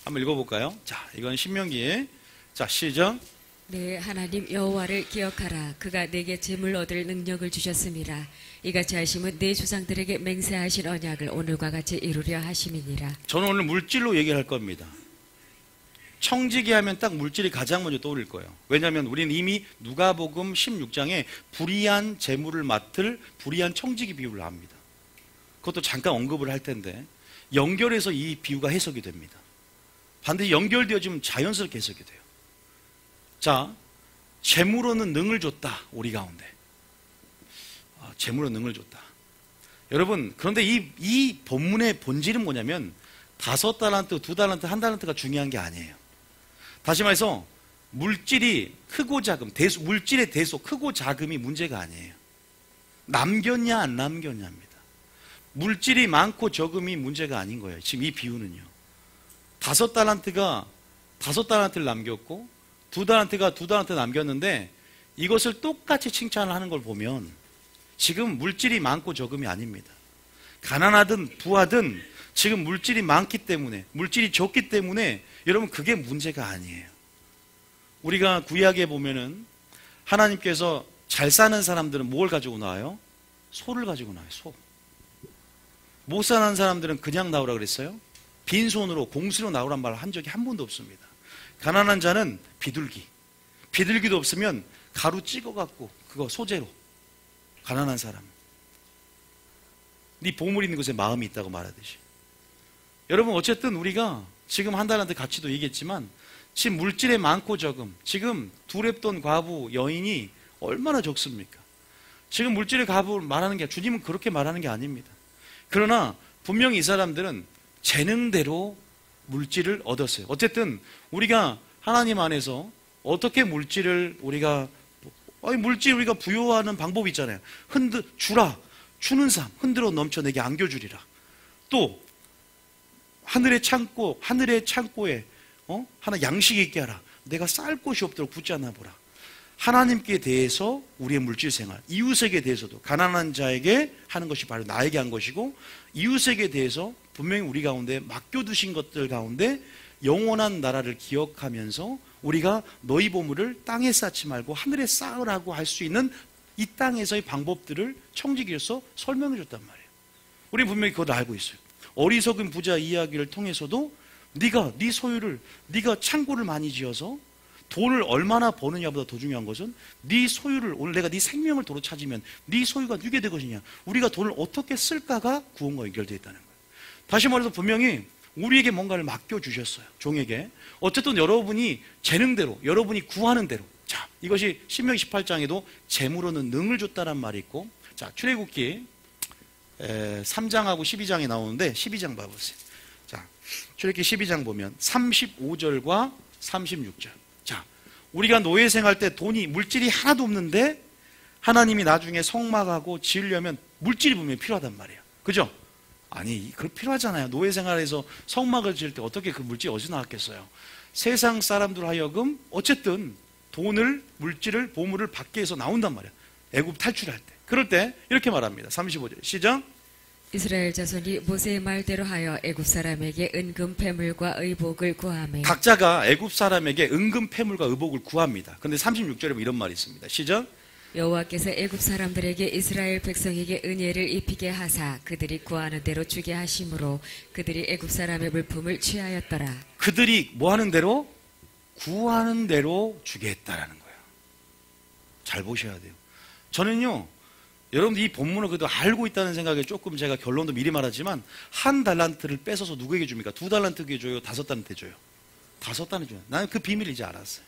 한번 읽어볼까요? 자, 이건 신명기에 자, 시작. 내 하나님 여호와를 기억하라. 그가 내게 재물 얻을 능력을 주셨음이라. 이같이 하심은 내 조상들에게 맹세하신 언약을 오늘과 같이 이루려 하심이니라. 저는 오늘 물질로 얘기를 할 겁니다. 청지기 하면 딱 물질이 가장 먼저 떠오를 거예요. 왜냐하면 우리는 이미 누가복음 16장에 불의한 재물을 맡을 불의한 청지기 비유를 합니다. 그것도 잠깐 언급을 할 텐데 연결해서 이 비유가 해석이 됩니다. 반드시 연결되어지면 자연스럽게 해석이 돼요. 자, 재물로는 능을 줬다. 우리 가운데 재물로 능을 줬다. 여러분, 그런데 이 본문의 본질은 뭐냐면 5달란트, 2달란트, 1달란트가 중요한 게 아니에요. 다시 말해서 물질이 크고 작음, 물질의 대소, 크고 작음이 문제가 아니에요. 남겼냐 안 남겼냐입니다. 물질이 많고 적음이 문제가 아닌 거예요. 지금 이 비유는요. 5달란트가 5달란트를 남겼고 2달란트가 2달란트 남겼는데 이것을 똑같이 칭찬을 하는 걸 보면 지금 물질이 많고 적음이 아닙니다. 가난하든 부하든 지금 물질이 많기 때문에, 물질이 적기 때문에 여러분 그게 문제가 아니에요. 우리가 구약에 보면은 하나님께서 잘 사는 사람들은 뭘 가지고 나와요? 소를 가지고 나와요. 소. 못 사는 사람들은 그냥 나오라 그랬어요? 빈손으로 공수로 나오란 말을 한 적이 한 번도 없습니다. 가난한 자는 비둘기도 없으면 가루 찍어갖고 그거 소재로. 가난한 사람. 네 보물 있는 곳에 마음이 있다고 말하듯이. 여러분, 어쨌든 우리가 지금 1달란트 가치도 얘기했지만 지금 물질의 많고 적음, 지금 두렙돈 과부 여인이 얼마나 적습니까? 지금 물질의 과부 말하는 게, 주님은 그렇게 말하는 게 아닙니다. 그러나 분명히 이 사람들은 재능대로 물질을 얻었어요. 어쨌든 우리가 하나님 안에서 어떻게 물질을 우리가 부여하는 방법이 있잖아요. 주라, 주는 삶, 흔들어 넘쳐 내게 안겨주리라. 또 하늘의 창고에 하나 양식 있게 하라. 내가 쌀 곳이 없도록 붙잡아 보라. 하나님께 대해서 우리의 물질 생활, 이웃에게 대해서도 가난한 자에게 하는 것이 바로 나에게 한 것이고, 이웃에게 대해서 분명히 우리 가운데 맡겨두신 것들 가운데 영원한 나라를 기억하면서 우리가 너희 보물을 땅에 쌓지 말고 하늘에 쌓으라고 할 수 있는 이 땅에서의 방법들을 청지기로서 설명해 줬단 말이에요. 우리 분명히 그걸 알고 있어요. 어리석은 부자 이야기를 통해서도 네가 네 소유를, 네가 창고를 많이 지어서 돈을 얼마나 버느냐보다 더 중요한 것은 네 소유를, 오늘 내가 네 생명을 도로 찾으면 네 소유가 누게 될 것이냐, 우리가 돈을 어떻게 쓸까가 구원과 연결되어 있다는 거예요. 다시 말해서 분명히 우리에게 뭔가를 맡겨주셨어요. 종에게. 어쨌든 여러분이 재능대로, 여러분이 구하는 대로. 자, 이것이 신명기 18장에도 재물로는 능을 줬다는 말이 있고, 자, 출애굽기 3장하고 12장에 나오는데 12장 봐보세요. 자, 출애굽기 12장 보면 35절과 36절. 자, 우리가 노예 생활 때 돈이, 물질이 하나도 없는데 하나님이 나중에 성막하고 지으려면 물질이 분명히 필요하단 말이에요. 그죠? 아니, 그 필요하잖아요. 노예 생활에서 성막을 지을 때 어떻게 그 물질이 어디서 나왔겠어요? 세상 사람들 하여금 어쨌든 돈을, 물질을, 보물을 받기 위해서 나온단 말이에요. 애굽 탈출할 때. 그럴 때 이렇게 말합니다. 35절 시작. 이스라엘 자손이 모세의 말대로 하여 애굽 사람에게 은금 패물과 의복을 구하매. 각자가 애굽 사람에게 은금 패물과 의복을 구합니다. 그런데 36절에 보면 이런 말이 있습니다. 시작. 여호와께서 애굽 사람들에게 이스라엘 백성에게 은혜를 입히게 하사 그들이 구하는 대로 주게 하심으로 그들이 애굽 사람의 물품을 취하였더라. 그들이 뭐 하는 대로? 구하는 대로 주겠다라는 거예요. 잘 보셔야 돼요. 저는요, 여러분들 이 본문을 그래도 알고 있다는 생각에 조금 제가 결론도 미리 말하지만, 한 달란트를 뺏어서 누구에게 줍니까? 2달란트에게 줘요? 5달란트에 줘요? 5달란트 줘요. 나는 그 비밀을 이제 알았어요.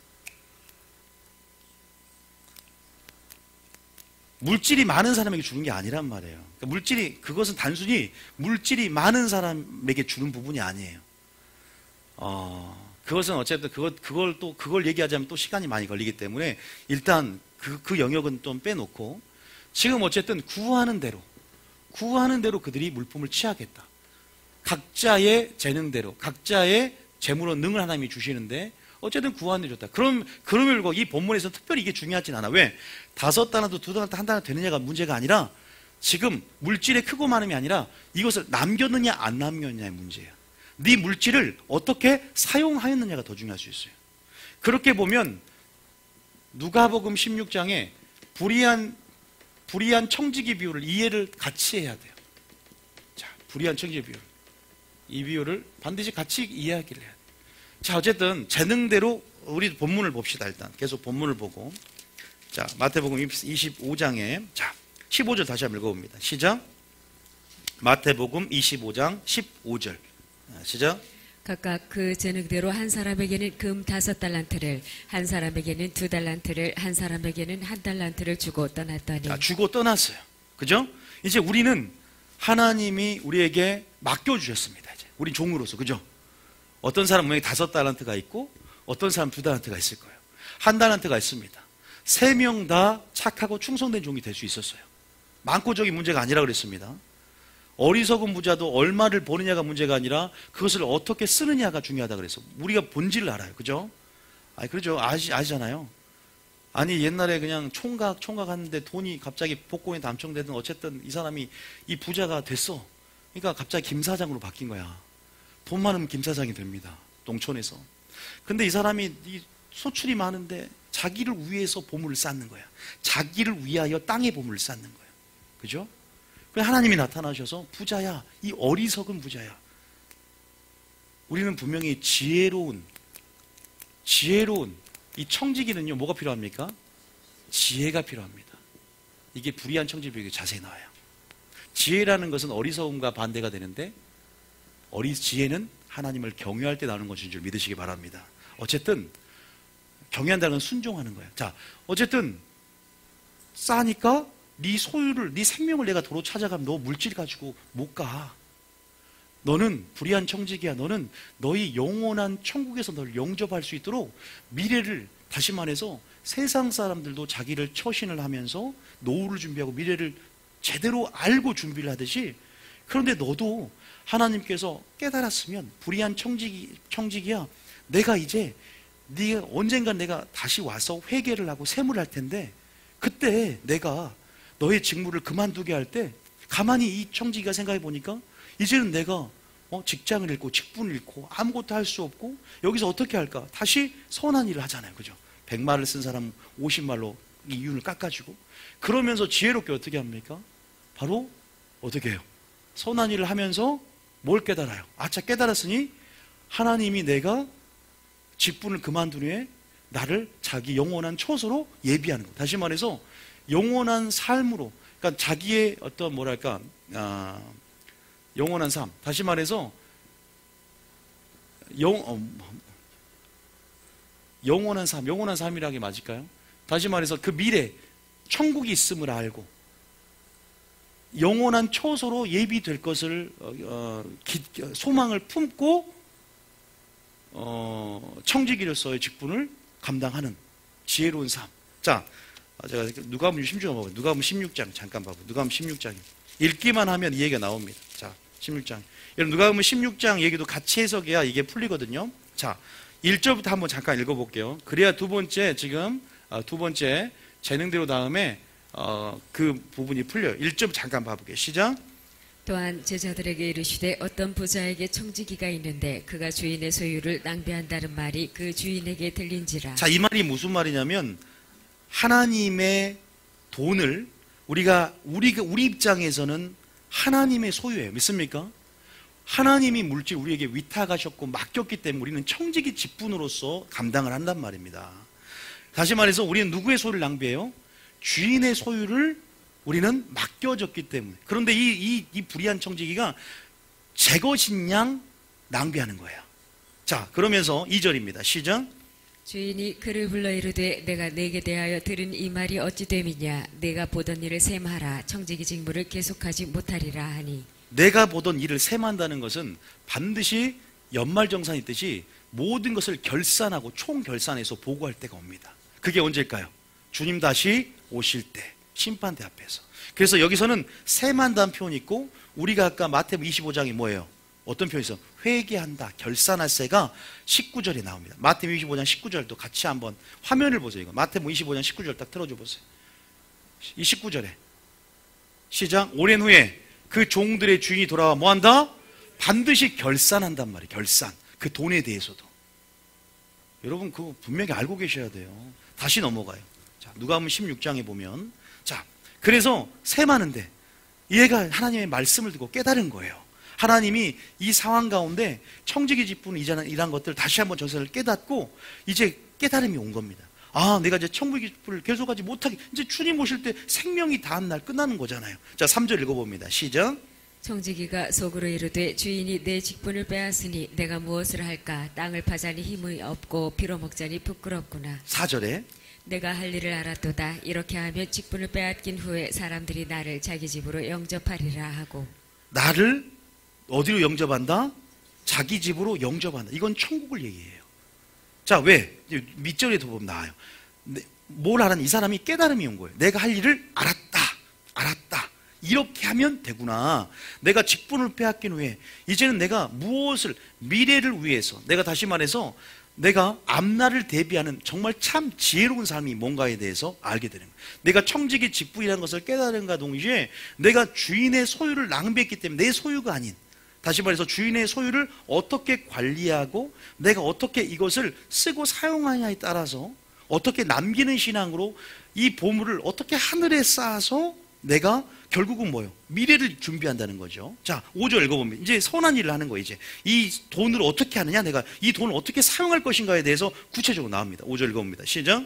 물질이 많은 사람에게 주는 게 아니란 말이에요. 그러니까 그것은 단순히 물질이 많은 사람에게 주는 부분이 아니에요. 그것은 어쨌든 그걸 얘기하자면 또 시간이 많이 걸리기 때문에 일단 그 영역은 좀 빼놓고, 지금 어쨌든 구하는 대로 그들이 물품을 취하겠다. 각자의 재능대로, 각자의 재물로 능을 하나님이 주시는데 어쨌든 구하는 데 좋다. 그러면 이 본문에서 특별히 이게 중요하진 않아. 왜? 5달란트, 2달란트, 1달란트 되느냐가 문제가 아니라, 지금 물질의 크고 많음이 아니라 이것을 남겼느냐 안 남겼느냐의 문제야. 네 물질을 어떻게 사용하였느냐가 더 중요할 수 있어요. 그렇게 보면 누가복음 16장에 불의한 청지기 비유를 이해를 같이 해야 돼요. 자, 불의한 청지기 비유, 이 비유를 반드시 같이 이해하기를 해야 돼요. 자, 어쨌든 재능대로 우리 본문을 봅시다. 일단 계속 본문을 보고, 자, 마태복음 25장에 자 15절 다시 한번 읽어봅니다. 시작. 마태복음 25장 15절 시작. 각각 그 재능대로 한 사람에게는 금 5달란트를, 한 사람에게는 2달란트를, 한 사람에게는 1달란트를 주고 떠났더니. 자, 주고 떠났어요. 그죠? 이제 우리는 하나님이 우리에게 맡겨주셨습니다. 이제 우리 종으로서. 그죠? 어떤 사람은 분명히 5달란트가 있고 어떤 사람은 2달란트가 있을 거예요. 1달란트가 있습니다. 3명 다 착하고 충성된 종이 될 수 있었어요. 많고 적이 문제가 아니라 그랬습니다. 어리석은 부자도 얼마를 버느냐가 문제가 아니라 그것을 어떻게 쓰느냐가 중요하다 그래서 우리가 본질을 알아요. 그죠? 그렇죠. 아시잖아요. 아니, 옛날에 그냥 총각 하는데 돈이 갑자기 복권에 당첨되든 어쨌든 이 사람이 이 부자가 됐어. 그러니까 갑자기 김 사장으로 바뀐 거야. 돈 많으면 김 사장이 됩니다. 농촌에서. 근데 이 사람이 이 소출이 많은데 자기를 위해서 보물을 쌓는 거야. 자기를 위하여 땅에 보물을 쌓는 거야. 그죠? 하나님이 나타나셔서 부자야, 이 어리석은 부자야. 우리는 분명히 지혜로운 이 청지기는요, 뭐가 필요합니까? 지혜가 필요합니다. 이게 불의한 청지기에 자세히 나와요. 지혜라는 것은 어리석음과 반대가 되는데, 지혜는 하나님을 경외할 때 나오는 것인 줄 믿으시기 바랍니다. 어쨌든 경외한다는 건 순종하는 거예요. 자, 어쨌든 싸니까 네 소유를, 네 생명을 내가 도로 찾아가면 너 물질 가지고 못 가. 너는 불의한 청지기야. 너는 너희 영원한 천국에서 널 영접할 수 있도록 미래를, 다시 말해서 세상 사람들도 자기를 처신을 하면서 노후를 준비하고 미래를 제대로 알고 준비를 하듯이, 그런데 너도 하나님께서 깨달았으면 불의한 청지기야. 내가 이제 네가 언젠간 내가 다시 와서 회개를 하고 세무를 할 텐데, 그때 내가 너의 직무를 그만두게 할 때 가만히 이 청지기가 생각해 보니까 이제는 내가 직장을 잃고 직분을 잃고 아무것도 할 수 없고 여기서 어떻게 할까? 다시 선한 일을 하잖아요. 그죠? 100말을 쓴 사람 50말로 이윤을 깎아주고, 그러면서 지혜롭게 어떻게 합니까? 바로 어떻게 해요? 선한 일을 하면서 뭘 깨달아요? 아차, 깨달았으니 하나님이 내가 직분을 그만둔 후에 나를 자기 영원한 처소로 예비하는 거. 다시 말해서 영원한 삶으로, 그러니까 자기의 어떤 뭐랄까 영원한 삶. 다시 말해서 영원한 삶, 영원한 삶이라는 게 맞을까요? 다시 말해서 그 미래 천국이 있음을 알고 영원한 처소로 예비될 것을 소망을 품고 청지기로서의 직분을 감당하는 지혜로운 삶. 자, 제가 누가복음 16장 봐봐요. 누가복음 16장 잠깐 봐봐요. 누가복음 16장 읽기만 하면 이 얘기가 나옵니다. 자, 16장. 여러분 누가복음 16장 얘기도 같이 해석해야 이게 풀리거든요. 자, 1절부터 한번 잠깐 읽어볼게요. 그래야 두 번째 재능대로 다음에 그 부분이 풀려요. 1절 잠깐 봐볼게요. 시작. 또한 제자들에게 이르시되 어떤 부자에게 청지기가 있는데 그가 주인의 소유를 낭비한다는 말이 그 주인에게 들린지라. 자, 이 말이 무슨 말이냐면 하나님의 돈을 우리 입장에서는 하나님의 소유예요. 믿습니까? 하나님이 물질 우리에게 위탁하셨고 맡겼기 때문에 우리는 청지기 직분으로서 감당을 한단 말입니다. 다시 말해서 우리는 누구의 소유를 낭비해요? 주인의 소유를 우리는 맡겨졌기 때문에. 그런데 이 불의한 청지기가 제 것인 양 낭비하는 거예요. 자, 그러면서 2절입니다. 시작. 주인이 그를 불러 이르되 내가 내게 대하여 들은 이 말이 어찌 됨이냐. 내가 보던 일을 셈하라. 청지기 직무를 계속하지 못하리라 하니. 내가 보던 일을 셈한다는 것은 반드시 연말정산이 있듯이 모든 것을 결산하고 총결산해서 보고할 때가 옵니다. 그게 언제일까요? 주님 다시 오실 때, 심판대 앞에서. 그래서 여기서는 셈한다는 표현이 있고, 우리가 아까 마태복음 25장이 뭐예요? 어떤 표현이 있어? 회개한다, 결산할세가 19절에 나옵니다. 마태복음 25장 19절도 같이 한번 화면을 보세요. 이거 마태복음 25장 19절 딱 틀어줘 보세요. 이 19절에 시작. 오랜 후에 그 종들의 주인이 돌아와 뭐한다? 반드시 결산한단 말이에요. 결산. 그 돈에 대해서도. 여러분 그거 분명히 알고 계셔야 돼요. 다시 넘어가요. 자, 누가복음 16장에 보면, 자, 그래서 셈하는데 얘가 하나님의 말씀을 듣고 깨달은 거예요. 하나님이 이 상황 가운데 청지기 직분 이란 것들 다시 한번 전세를 깨닫고 이제 깨달음이 온 겁니다. 아, 내가 이제 청지기 직분을 계속하지 못하게, 이제 주님 오실 때 생명이 다한 날 끝나는 거잖아요. 자, 3절 읽어봅니다. 시작. 청지기가 속으로 이르되 주인이 내 직분을 빼앗으니 내가 무엇을 할까? 땅을 파자니 힘이 없고 빌어먹자니 부끄럽구나. 4절에 내가 할 일을 알았도다. 이렇게 하면 직분을 빼앗긴 후에 사람들이 나를 자기 집으로 영접하리라 하고. 나를 어디로 영접한다? 자기 집으로 영접한다. 이건 천국을 얘기해요. 자, 왜? 밑절에 더 보면 나와요. 뭘 하는 이 사람이 깨달음이 온 거예요. 내가 할 일을 알았다. 이렇게 하면 되구나. 내가 직분을 빼앗긴 후에 이제는 내가 무엇을, 미래를 위해서, 내가 다시 말해서 내가 앞날을 대비하는 정말 참 지혜로운 삶이 뭔가에 대해서 알게 되는 거예요. 내가 청지기 직분이라는 것을 깨달은가 동시에 내가 주인의 소유를 낭비했기 때문에 내 소유가 아닌, 다시 말해서 주인의 소유를 어떻게 관리하고 내가 어떻게 이것을 쓰고 사용하냐에 따라서 어떻게 남기는 신앙으로 이 보물을 어떻게 하늘에 쌓아서 내가 결국은 뭐예요? 미래를 준비한다는 거죠. 자, 5절 읽어보면 이제 선한 일을 하는 거예요. 이제 이 돈을 어떻게 하느냐, 내가 이 돈을 어떻게 사용할 것인가에 대해서 구체적으로 나옵니다. 5절 읽어봅니다. 시작.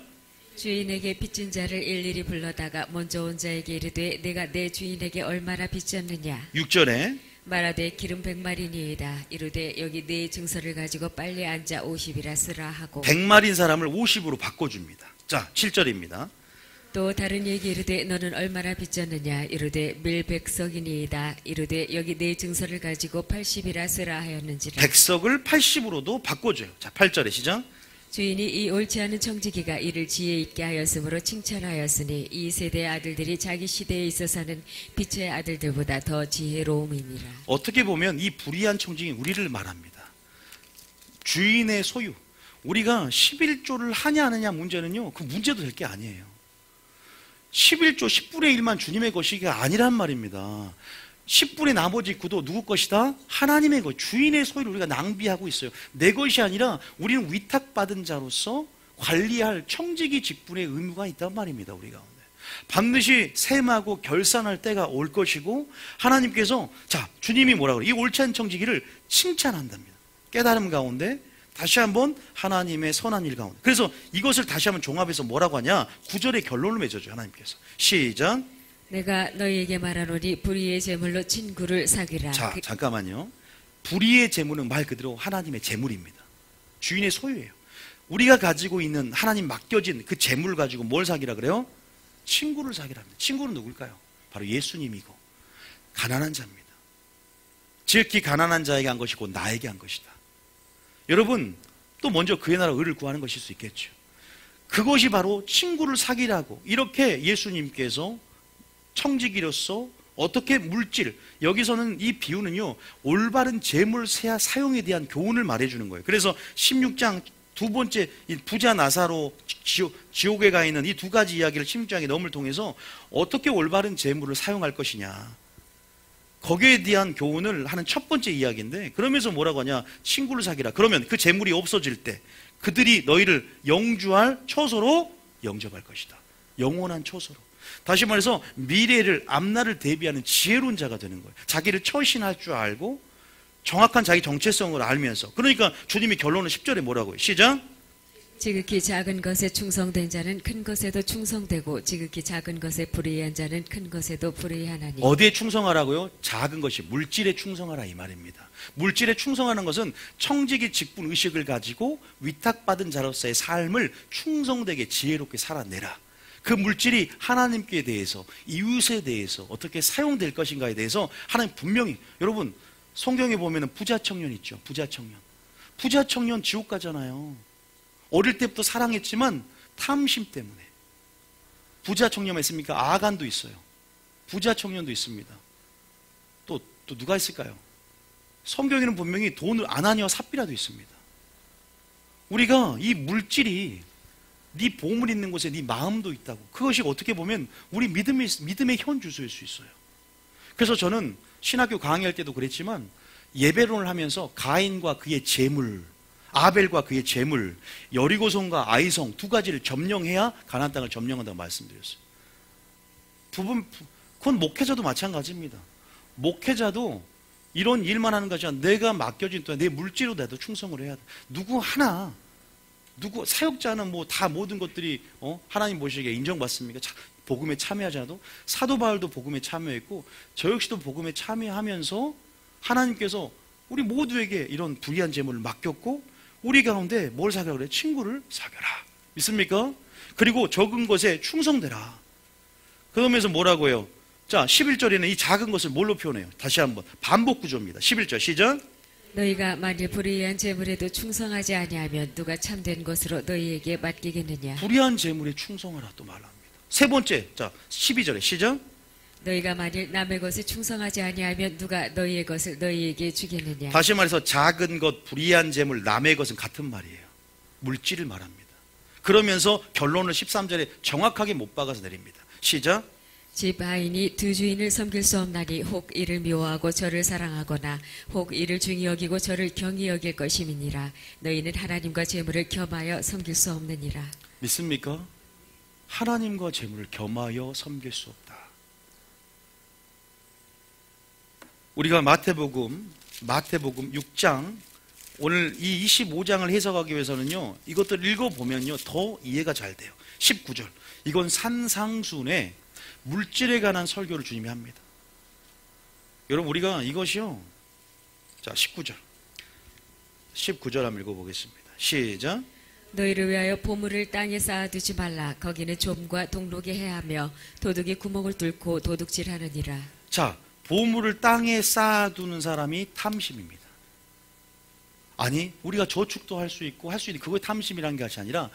주인에게 빚진 자를 일일이 불러다가 먼저 온 자에게 이르되 내가 내 주인에게 얼마나 빚졌느냐. 6절에 말하되 기름 100마리니이다. 이르되 여기 네 증서를 가지고 빨리 앉아 50이라 쓰라 하고. 100마리인 사람을 50으로 바꿔줍니다. 자, 7절입니다. 또 다른 얘기 이르되 너는 얼마나 빚졌느냐 이르되 밀백석이니이다 이르되 여기 내 증서를 가지고 80이라 쓰라 하였는지라. 백석을 80으로도 바꿔줘요. 자, 8절에 시작. 주인이 이 옳지 않은 청지기가 이를 지혜 있게 하였으므로 칭찬하였으니 이 세대의 아들들이 자기 시대에 있어서는 빛의 아들들보다 더 지혜로움이니라. 어떻게 보면 이 불의한 청지기 우리를 말합니다. 주인의 소유. 우리가 11조를 하냐 안 하냐 문제는요, 그 문제도 될 게 아니에요. 11조 10분의 1만 주님의 것이가 아니란 말입니다. 10분의 나머지 9도 누구 것이다? 하나님의 것, 주인의 소유를 우리가 낭비하고 있어요. 내 것이 아니라 우리는 위탁받은 자로서 관리할 청지기 직분의 의무가 있단 말입니다. 우리 가운데 반드시 셈하고 결산할 때가 올 것이고, 하나님께서 자, 주님이 뭐라 그래요? 이 옳지 않은 청지기를 칭찬한답니다. 깨달음 가운데 다시 한번 하나님의 선한 일 가운데. 그래서 이것을 다시 한번 종합해서 뭐라고 하냐? 9절의 결론을 맺어줘요. 하나님께서 시작. 내가 너희에게 말하노니 불의의 제물로 친구를 사귀라. 자, 잠깐만요. 불의의 제물은 말 그대로 하나님의 제물입니다. 주인의 소유예요. 우리가 가지고 있는 하나님 맡겨진 그 제물을 가지고 뭘 사귀라 그래요? 친구를 사귀랍니다. 친구는 누굴까요? 바로 예수님이고 가난한 자입니다. 지극히 가난한 자에게 한 것이 곧 나에게 한 것이다. 여러분, 또 먼저 그의 나라 의를 구하는 것일 수 있겠죠. 그것이 바로 친구를 사귀라고 이렇게 예수님께서 청지기로서 어떻게 물질, 여기서는 이 비유는요, 올바른 재물 사용에 대한 교훈을 말해주는 거예요. 그래서 16장 두 번째 부자 나사로 지옥에 가 있는 이 두 가지 이야기를 16장의 넘을 통해서 어떻게 올바른 재물을 사용할 것이냐, 거기에 대한 교훈을 하는 첫 번째 이야기인데, 그러면서 뭐라고 하냐? 친구를 사귀라. 그러면 그 재물이 없어질 때 그들이 너희를 영주할 처소로 영접할 것이다. 영원한 처소로. 다시 말해서 미래를, 앞날을 대비하는 지혜로운 자가 되는 거예요. 자기를 처신할 줄 알고 정확한 자기 정체성을 알면서. 그러니까 주님이 결론은 10절에 뭐라고요? 시작. 지극히 작은 것에 충성된 자는 큰 것에도 충성되고 지극히 작은 것에 불의한 자는 큰 것에도 불의하나니. 어디에 충성하라고요? 작은 것이 물질에 충성하라 이 말입니다. 물질에 충성하는 것은 청지기 직분 의식을 가지고 위탁받은 자로서의 삶을 충성되게 지혜롭게 살아내라. 그 물질이 하나님께 대해서, 이웃에 대해서 어떻게 사용될 것인가에 대해서 하나님 분명히. 여러분, 성경에 보면 부자 청년 있죠. 부자 청년. 부자 청년 지옥 가잖아요. 어릴 때부터 사랑했지만 탐심 때문에. 부자 청년만 있습니까? 아간도 있어요. 부자 청년도 있습니다. 또 누가 있을까요? 성경에는 분명히 돈을 아나니와 삽비라도 있습니다. 우리가 이 물질이 네 보물 있는 곳에 네 마음도 있다고. 그것이 어떻게 보면 우리 믿음의 현 주소일 수 있어요. 그래서 저는 신학교 강의할 때도 그랬지만 예배론을 하면서 가인과 그의 재물, 아벨과 그의 재물, 여리고성과 아이성 두 가지를 점령해야 가나안 땅을 점령한다고 말씀드렸어요. 그건 목회자도 마찬가지입니다. 목회자도 이런 일만 하는 것이 아니라 내가 맡겨진 동안 내 물질로 나도 충성을 해야 돼. 누구 사역자는 뭐 다 모든 것들이 하나님 보시기에 인정받습니까? 복음에 참여하지 않아도. 사도 바울도 복음에 참여했고 저 역시도 복음에 참여하면서 하나님께서 우리 모두에게 이런 불의한 재물을 맡겼고, 우리 가운데 뭘 사귀라 그래? 친구를 사귀라. 믿습니까? 그리고 적은 것에 충성되라. 그러면서 뭐라고 해요? 자, 11절에는 이 작은 것을 뭘로 표현해요? 다시 한번 반복 구조입니다. 11절 시작. 너희가 만일 불의한 재물에도 충성하지 아니하면 누가 참된 것으로 너희에게 맡기겠느냐. 불의한 재물에 충성하라 또 말합니다. 세 번째, 자 12절에 시작. 너희가 만일 남의 것에 충성하지 아니하면 누가 너희의 것을 너희에게 주겠느냐. 다시 말해서 작은 것, 불의한 재물, 남의 것은 같은 말이에요. 물질을 말합니다. 그러면서 결론을 13절에 정확하게 못 박아서 내립니다. 시작. 집 하인이 두 주인을 섬길 수 없나니 혹 이를 미워하고 저를 사랑하거나 혹 이를 중히 여기고 저를 경히 여길 것임이니라. 너희는 하나님과 재물을 겸하여 섬길 수 없느니라. 믿습니까? 하나님과 재물을 겸하여 섬길 수 없다. 우리가 마태복음 6장, 오늘 이 25장을 해석하기 위해서는요, 이것들 읽어보면요 더 이해가 잘 돼요. 19절, 이건 산상순의 물질에 관한 설교를 주님이 합니다. 여러분, 우리가 이것이요, 자 19절 한번 읽어보겠습니다. 시작. 너희를 위하여 보물을 땅에 쌓아두지 말라. 거기는 좀과 동록이 해하며 도둑이 구멍을 뚫고 도둑질하느니라. 자, 보물을 땅에 쌓아두는 사람이 탐심입니다. 아니, 우리가 저축도 할 수 있고 할 수 있는 그거 탐심이라는 것이 아니라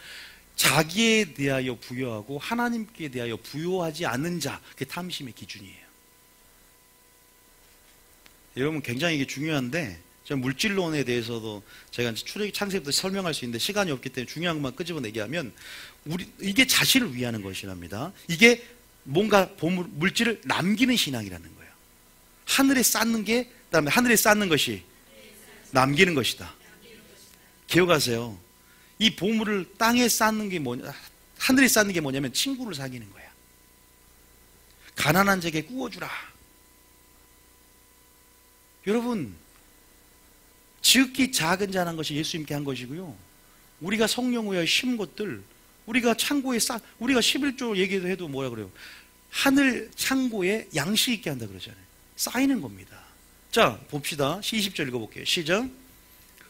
자기에 대하여 부여하고 하나님께 대하여 부여하지 않는 자, 그게 탐심의 기준이에요. 여러분, 굉장히 이게 중요한데, 제가 물질론에 대해서도 제가 출애굽기 창세기부터 설명할 수 있는데 시간이 없기 때문에 중요한 것만 끄집어내게 하면, 이게 자신을 위하는 것이랍니다. 이게 뭔가 물질을 남기는 신앙이라는 거예요. 하늘에 쌓는 게, 그다음에 하늘에 쌓는 것이 남기는 것이다. 기억하세요. 이 보물을 땅에 쌓는 게 뭐냐, 하늘에 쌓는 게 뭐냐면 친구를 사귀는 거야. 가난한 자에게 구워주라. 여러분, 지극히 작은 자란 것이 예수님께 한 것이고요. 우리가 성령 위하여 심은 것들, 우리가 창고에 우리가 11조 얘기도 해도 뭐라 그래요? 하늘 창고에 양식 있게 한다 그러잖아요. 쌓이는 겁니다. 자, 봅시다. 20절 읽어볼게요. 시작.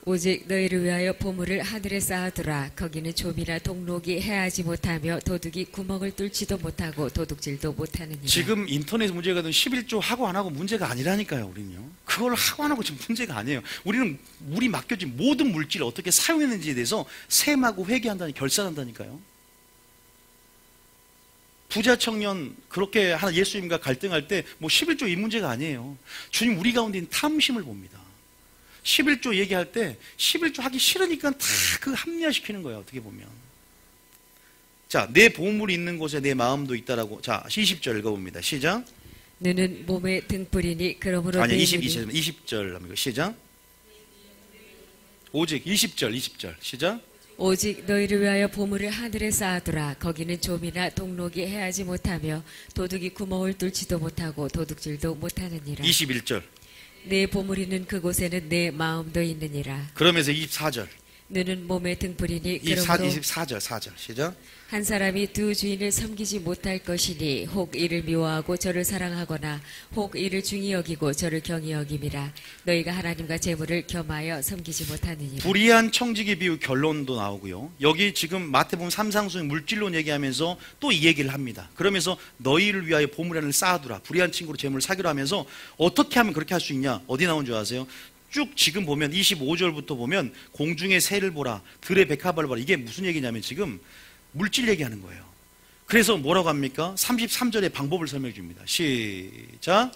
오직 너희를 위하여 보물을 하늘에 쌓아두라. 거기는 좀이나 동록이 해하지 못하며 도둑이 구멍을 뚫지도 못하고 도둑질도 못하느니라. 지금 인터넷 문제가 든 11조 하고 안 하고 문제가 아니라니까요. 우리는요. 그걸 하고 안 하고 지금 문제가 아니에요. 우리는 우리 맡겨진 모든 물질을 어떻게 사용했는지에 대해서 셈하고 회개한다니, 결산한다니까요. 부자 청년 그렇게 하나 예수님과 갈등할 때 뭐 11조 이 문제가 아니에요. 주님 우리 가운데 있는 탐심을 봅니다. 11조 얘기할 때 11조 하기 싫으니까 다 그 합리화시키는 거예요. 어떻게 보면. 자, 내 보물이 있는 곳에 내 마음도 있다라고. 자, 20절 읽어봅니다. 시작. 너는 몸의 등불이니 그러므로 아니, 20절 시작. 오직 20절 시작. 오직 너희를 위하여 보물을 하늘에 쌓아두라. 거기는 좀이나 동록이 해하지 못하며 도둑이 구멍을 뚫지도 못하고 도둑질도 못하느니라. 21절. 내 보물이 있는 그곳에는 내 마음도 있느니라. 그러면서 24절. 너는 몸의 등불이니 그러므로 24절 4절 시작. 한 사람이 두 주인을 섬기지 못할 것이니 혹 이를 미워하고 저를 사랑하거나 혹 이를 중히 여기고 저를 경히 여김이라. 너희가 하나님과 재물을 겸하여 섬기지 못하느니라. 불의한 청지기 비유 결론도 나오고요. 여기 지금 마태복음 3상수의 물질론 얘기하면서 또 이 얘기를 합니다. 그러면서 너희를 위하여 보물 하나를 쌓아두라. 불의한 친구로 재물을 사기로 하면서 어떻게 하면 그렇게 할 수 있냐. 어디 나온 줄 아세요? 쭉 지금 보면 25절부터 보면 공중의 새를 보라, 들의 백합을 보라. 이게 무슨 얘기냐면 지금 물질 얘기하는 거예요. 그래서 뭐라고 합니까? 33절의 방법을 설명해 줍니다. 시작.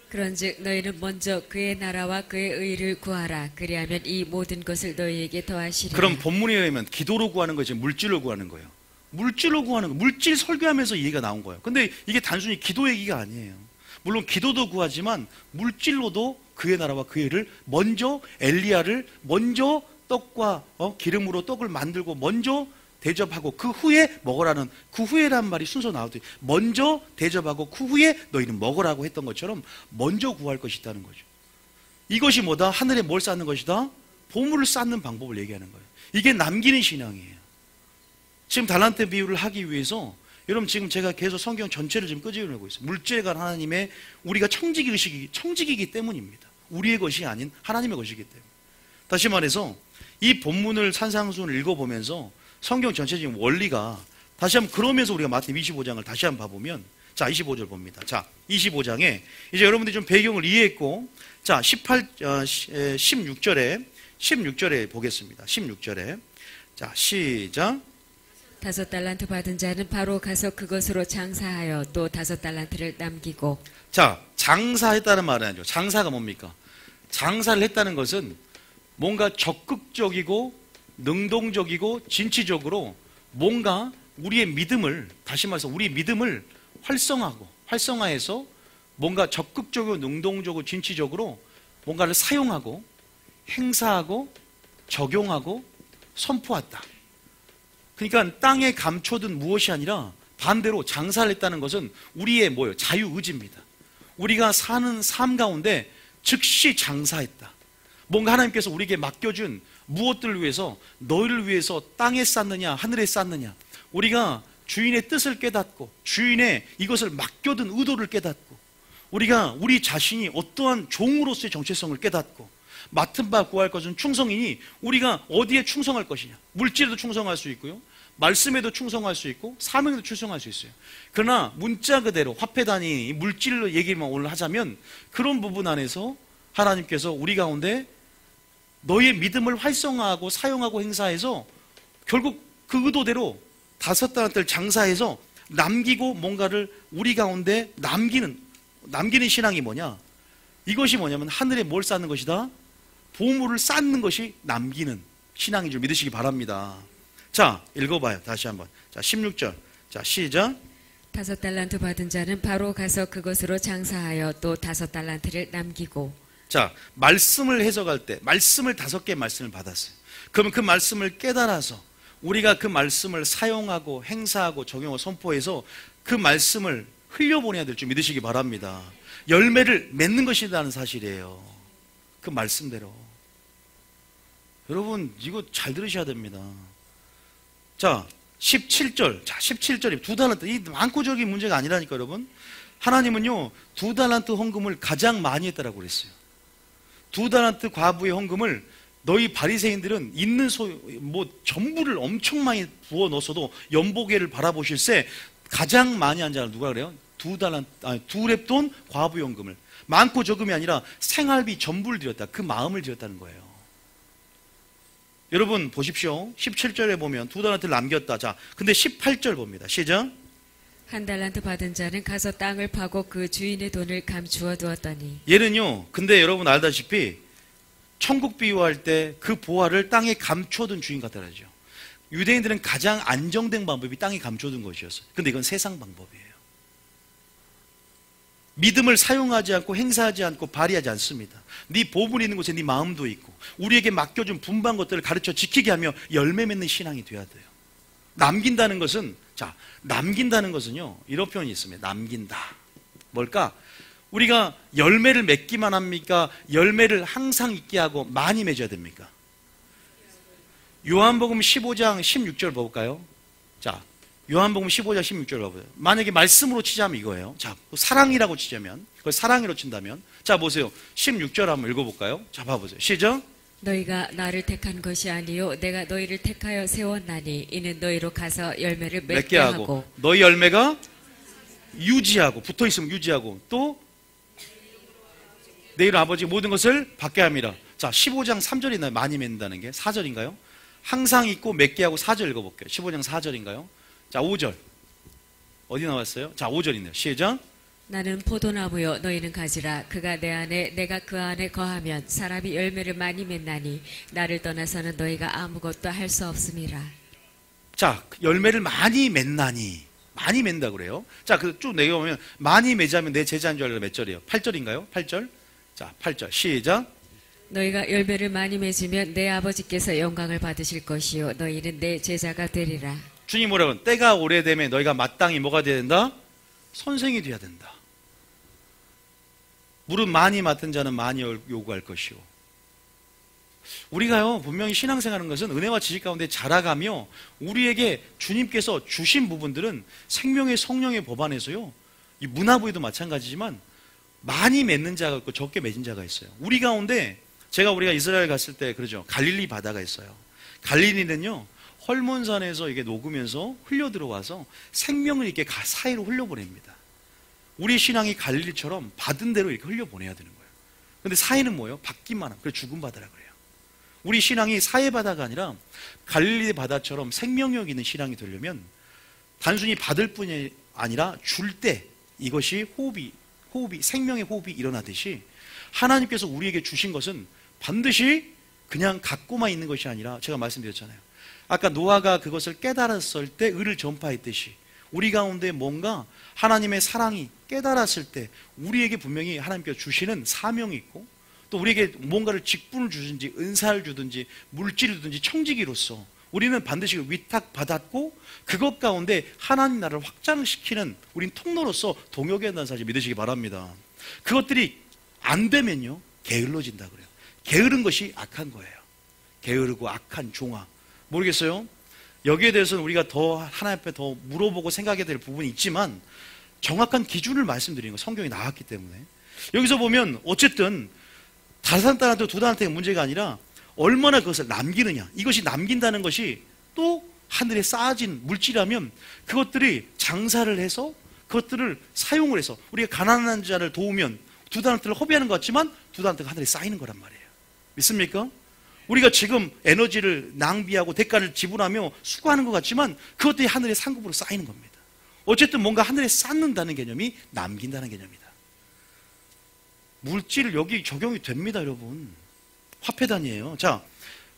그런즉 너희는 먼저 그의 나라와 그의 의를 구하라. 그리하면 이 모든 것을 너희에게 더하시리라. 그럼 본문에 의하면 기도로 구하는 거지 물질로 구하는 거예요. 물질로 구하는 거. 물질 설교하면서 이 얘기가 나온 거예요. 근데 이게 단순히 기도 얘기가 아니에요. 물론 기도도 구하지만 물질로도 그의 나라와 그의 의를 먼저, 엘리야를 먼저 떡과 기름으로 떡을 만들고 먼저 대접하고 그 후에 먹으라는, 그 후에란 말이 순서 나오더니 먼저 대접하고 그 후에 너희는 먹으라고 했던 것처럼 먼저 구할 것이 있다는 거죠. 이것이 뭐다? 하늘에 뭘 쌓는 것이다? 보물을 쌓는 방법을 얘기하는 거예요. 이게 남기는 신앙이에요. 지금 달란트 비유를 하기 위해서 여러분 지금 제가 계속 성경 전체를 지금 끄집어내고 있어요. 물질에 관한 하나님의 우리가 청지기이기 때문입니다. 우리의 것이 아닌 하나님의 것이기 때문에. 다시 말해서 이 본문을 산상수훈을 읽어보면서 성경 전체적인 원리가 다시 한번 그러면서 우리가 마태복음 25장을 다시 한번 봐보면 자 25절 봅니다. 자 25장에 이제 여러분들이 좀 배경을 이해했고 자 16절에 보겠습니다. 16절에 자 시작. 5달란트 받은 자는 바로 가서 그것으로 장사하여 또 5달란트를 남기고. 자, 장사했다는 말은 아니죠. 장사가 뭡니까? 장사를 했다는 것은 뭔가 적극적이고 능동적이고 진취적으로 뭔가 우리의 믿음을, 다시 말해서 우리의 믿음을 활성화해서 뭔가 적극적이고 능동적이고 진취적으로 뭔가를 사용하고 행사하고 적용하고 선포했다. 그러니까 땅에 감춰둔 무엇이 아니라 반대로 장사를 했다는 것은 우리의 뭐예요? 자유의지입니다. 우리가 사는 삶 가운데 즉시 장사했다. 뭔가 하나님께서 우리에게 맡겨준 무엇들을 위해서, 너희를 위해서 땅에 쌓느냐 하늘에 쌓느냐, 우리가 주인의 뜻을 깨닫고 주인의 이것을 맡겨둔 의도를 깨닫고 우리가 우리 자신이 어떠한 종으로서의 정체성을 깨닫고 맡은 바 구할 것은 충성이니 우리가 어디에 충성할 것이냐. 물질에도 충성할 수 있고요, 말씀에도 충성할 수 있고, 사명에도 충성할 수 있어요. 그러나 문자 그대로 화폐 단위 물질로 얘기만 오늘 하자면, 그런 부분 안에서 하나님께서 우리 가운데 너의 믿음을 활성화하고 사용하고 행사해서 결국 그 의도대로 5달란트를 장사해서 남기고 뭔가를 우리 가운데 남기는 신앙이 뭐냐? 이것이 뭐냐면 하늘에 뭘 쌓는 것이다? 보물을 쌓는 것이 남기는 신앙인 줄 믿으시기 바랍니다. 자, 읽어봐요. 다시 한번. 자, 16절. 자, 시작. 5달란트 받은 자는 바로 가서 그것으로 장사하여 또 5달란트를 남기고. 자, 말씀을 해석할 때 말씀을 5개의 말씀을 받았어요. 그러면 그 말씀을 깨달아서 우리가 그 말씀을 사용하고 행사하고 적용하고 선포해서 그 말씀을 흘려보내야 될 줄 믿으시기 바랍니다. 열매를 맺는 것이라는 사실이에요. 그 말씀대로. 여러분 이거 잘 들으셔야 됩니다. 자, 17절. 자, 17절이 2달란트. 이 많고적인 문제가 아니라니까 여러분. 하나님은요 2달란트 헌금을 가장 많이 했다라고 그랬어요. 2달란트 과부의 헌금을 너희 바리새인들은 있는 전부를 엄청 많이 부어 넣었어도 연보게를 바라보실세 가장 많이 한 자는 누가 그래요? 2렙돈 과부 헌금을. 많고 적음이 아니라 생활비 전부를 드렸다. 그 마음을 드렸다는 거예요. 여러분 보십시오. 17절에 보면 2달란트를 남겼다. 자, 근데 18절 봅니다. 시작. 1달란트 받은 자는 가서 땅을 파고 그 주인의 돈을 감추어 두었더니. 얘는요, 근데 여러분 알다시피 천국 비유할 때 그 보화를 땅에 감춰둔 주인 같다라죠. 유대인들은 가장 안정된 방법이 땅에 감춰둔 것이었어요. 근데 이건 세상 방법이에요. 믿음을 사용하지 않고 행사하지 않고 발휘하지 않습니다. 네 보물 있는 곳에 네 마음도 있고 우리에게 맡겨준 분반 것들을 가르쳐 지키게 하며 열매 맺는 신앙이 돼야 돼요. 남긴다는 것은, 자, 남긴다는 것은요 이런 표현이 있습니다. 남긴다. 뭘까? 우리가 열매를 맺기만 합니까? 열매를 항상 있게 하고 많이 맺어야 됩니까? 요한복음 15장 16절 볼까요? 자, 요한복음 15장 16절 봐보세요. 만약에 말씀으로 치자면 이거예요. 자, 사랑이라고 치자면, 그걸 사랑으로 친다면, 자 보세요. 16절 한번 읽어볼까요? 자, 봐보세요. 시작. 너희가 나를 택한 것이 아니요 내가 너희를 택하여 세웠나니 이는 너희로 가서 열매를 맺게 하고 너희 열매가 유지하고, 붙어있으면 유지하고, 또 내 이름 아버지 모든 것을 받게 합니다. 자, 15장 3절이 있나요? 많이 맺는다는 게 4절인가요? 항상 있고 맺게 하고 4절 읽어볼게요. 15장 4절인가요? 자, 5절 어디 나왔어요? 자, 5절 있네요. 시작. 나는 포도나무요 너희는 가지라. 그가 내 안에 내가 그 안에 거하면 사람이 열매를 많이 맺나니 나를 떠나서는 너희가 아무것도 할 수 없음이라. 자, 열매를 많이 맺나니, 많이 맺는다 그래요. 자, 그 쭉 내려오면 많이 맺자면 내 제자인 줄 알고 몇 절이에요? 8절인가요? 8절. 자, 8절 시작. 너희가 열매를 많이 맺으면 내 아버지께서 영광을 받으실 것이요 너희는 내 제자가 되리라. 주님 뭐라고? 때가 오래되면 너희가 마땅히 뭐가 돼야 된다? 선생이 돼야 된다. 물은 많이 맡은 자는 많이 요구할 것이요. 우리가요 분명히 신앙생활하는 것은 은혜와 지식 가운데 자라가며 우리에게 주님께서 주신 부분들은 생명의 성령의 법 안에서요, 이 문화부에도 마찬가지지만 많이 맺는 자가 있고 적게 맺은 자가 있어요. 우리 가운데 우리가 이스라엘 갔을 때 그러죠. 갈릴리 바다가 있어요. 갈릴리는요 헐몬산에서 이게 녹으면서 흘려 들어와서 생명을 이렇게 사이로 흘려보냅니다. 우리 신앙이 갈릴리처럼 받은 대로 이렇게 흘려보내야 되는 거예요. 근데 사이는 뭐예요? 받기만 하면. 그래서 죽은 바다라 그래요. 우리 신앙이 사의 바다가 아니라 갈릴리 바다처럼 생명력 있는 신앙이 되려면 단순히 받을 뿐이 아니라 줄 때 이것이 호흡이 생명의 호흡이 일어나듯이 하나님께서 우리에게 주신 것은 반드시 그냥 갖고만 있는 것이 아니라, 제가 말씀드렸잖아요. 아까 노아가 그것을 깨달았을 때 의를 전파했듯이 우리 가운데 뭔가 하나님의 사랑이 깨달았을 때 우리에게 분명히 하나님께서 주시는 사명이 있고, 또 우리에게 뭔가를 직분을 주든지 은사를 주든지 물질을 주든지 청지기로서 우리는 반드시 위탁받았고 그것 가운데 하나님 나라를 확장시키는 우린 통로로서 동역해야 한다는 사실 믿으시기 바랍니다. 그것들이 안 되면요 게을러진다 그래요. 게으른 것이 악한 거예요. 게으르고 악한 종아. 모르겠어요. 여기에 대해서는 우리가 더 하나님 앞에 더 물어보고 생각해야 될 부분이 있지만 정확한 기준을 말씀드리는 거 성경이 나왔기 때문에 여기서 보면 어쨌든 다섯 달란트, 두 달란트가 문제가 아니라 얼마나 그것을 남기느냐. 이것이 남긴다는 것이 또 하늘에 쌓아진 물질이라면 그것들이 장사를 해서 그것들을 사용을 해서 우리가 가난한 자를 도우면 두 달란트를 허비하는 것 같지만 두 달란트가 하늘에 쌓이는 거란 말이에요. 믿습니까? 우리가 지금 에너지를 낭비하고 대가를 지불하며 수고하는 것 같지만 그것들이 하늘의 상급으로 쌓이는 겁니다. 어쨌든 뭔가 하늘에 쌓는다는 개념이 남긴다는 개념이다. 물질 여기 적용이 됩니다, 여러분. 화폐단이에요. 자,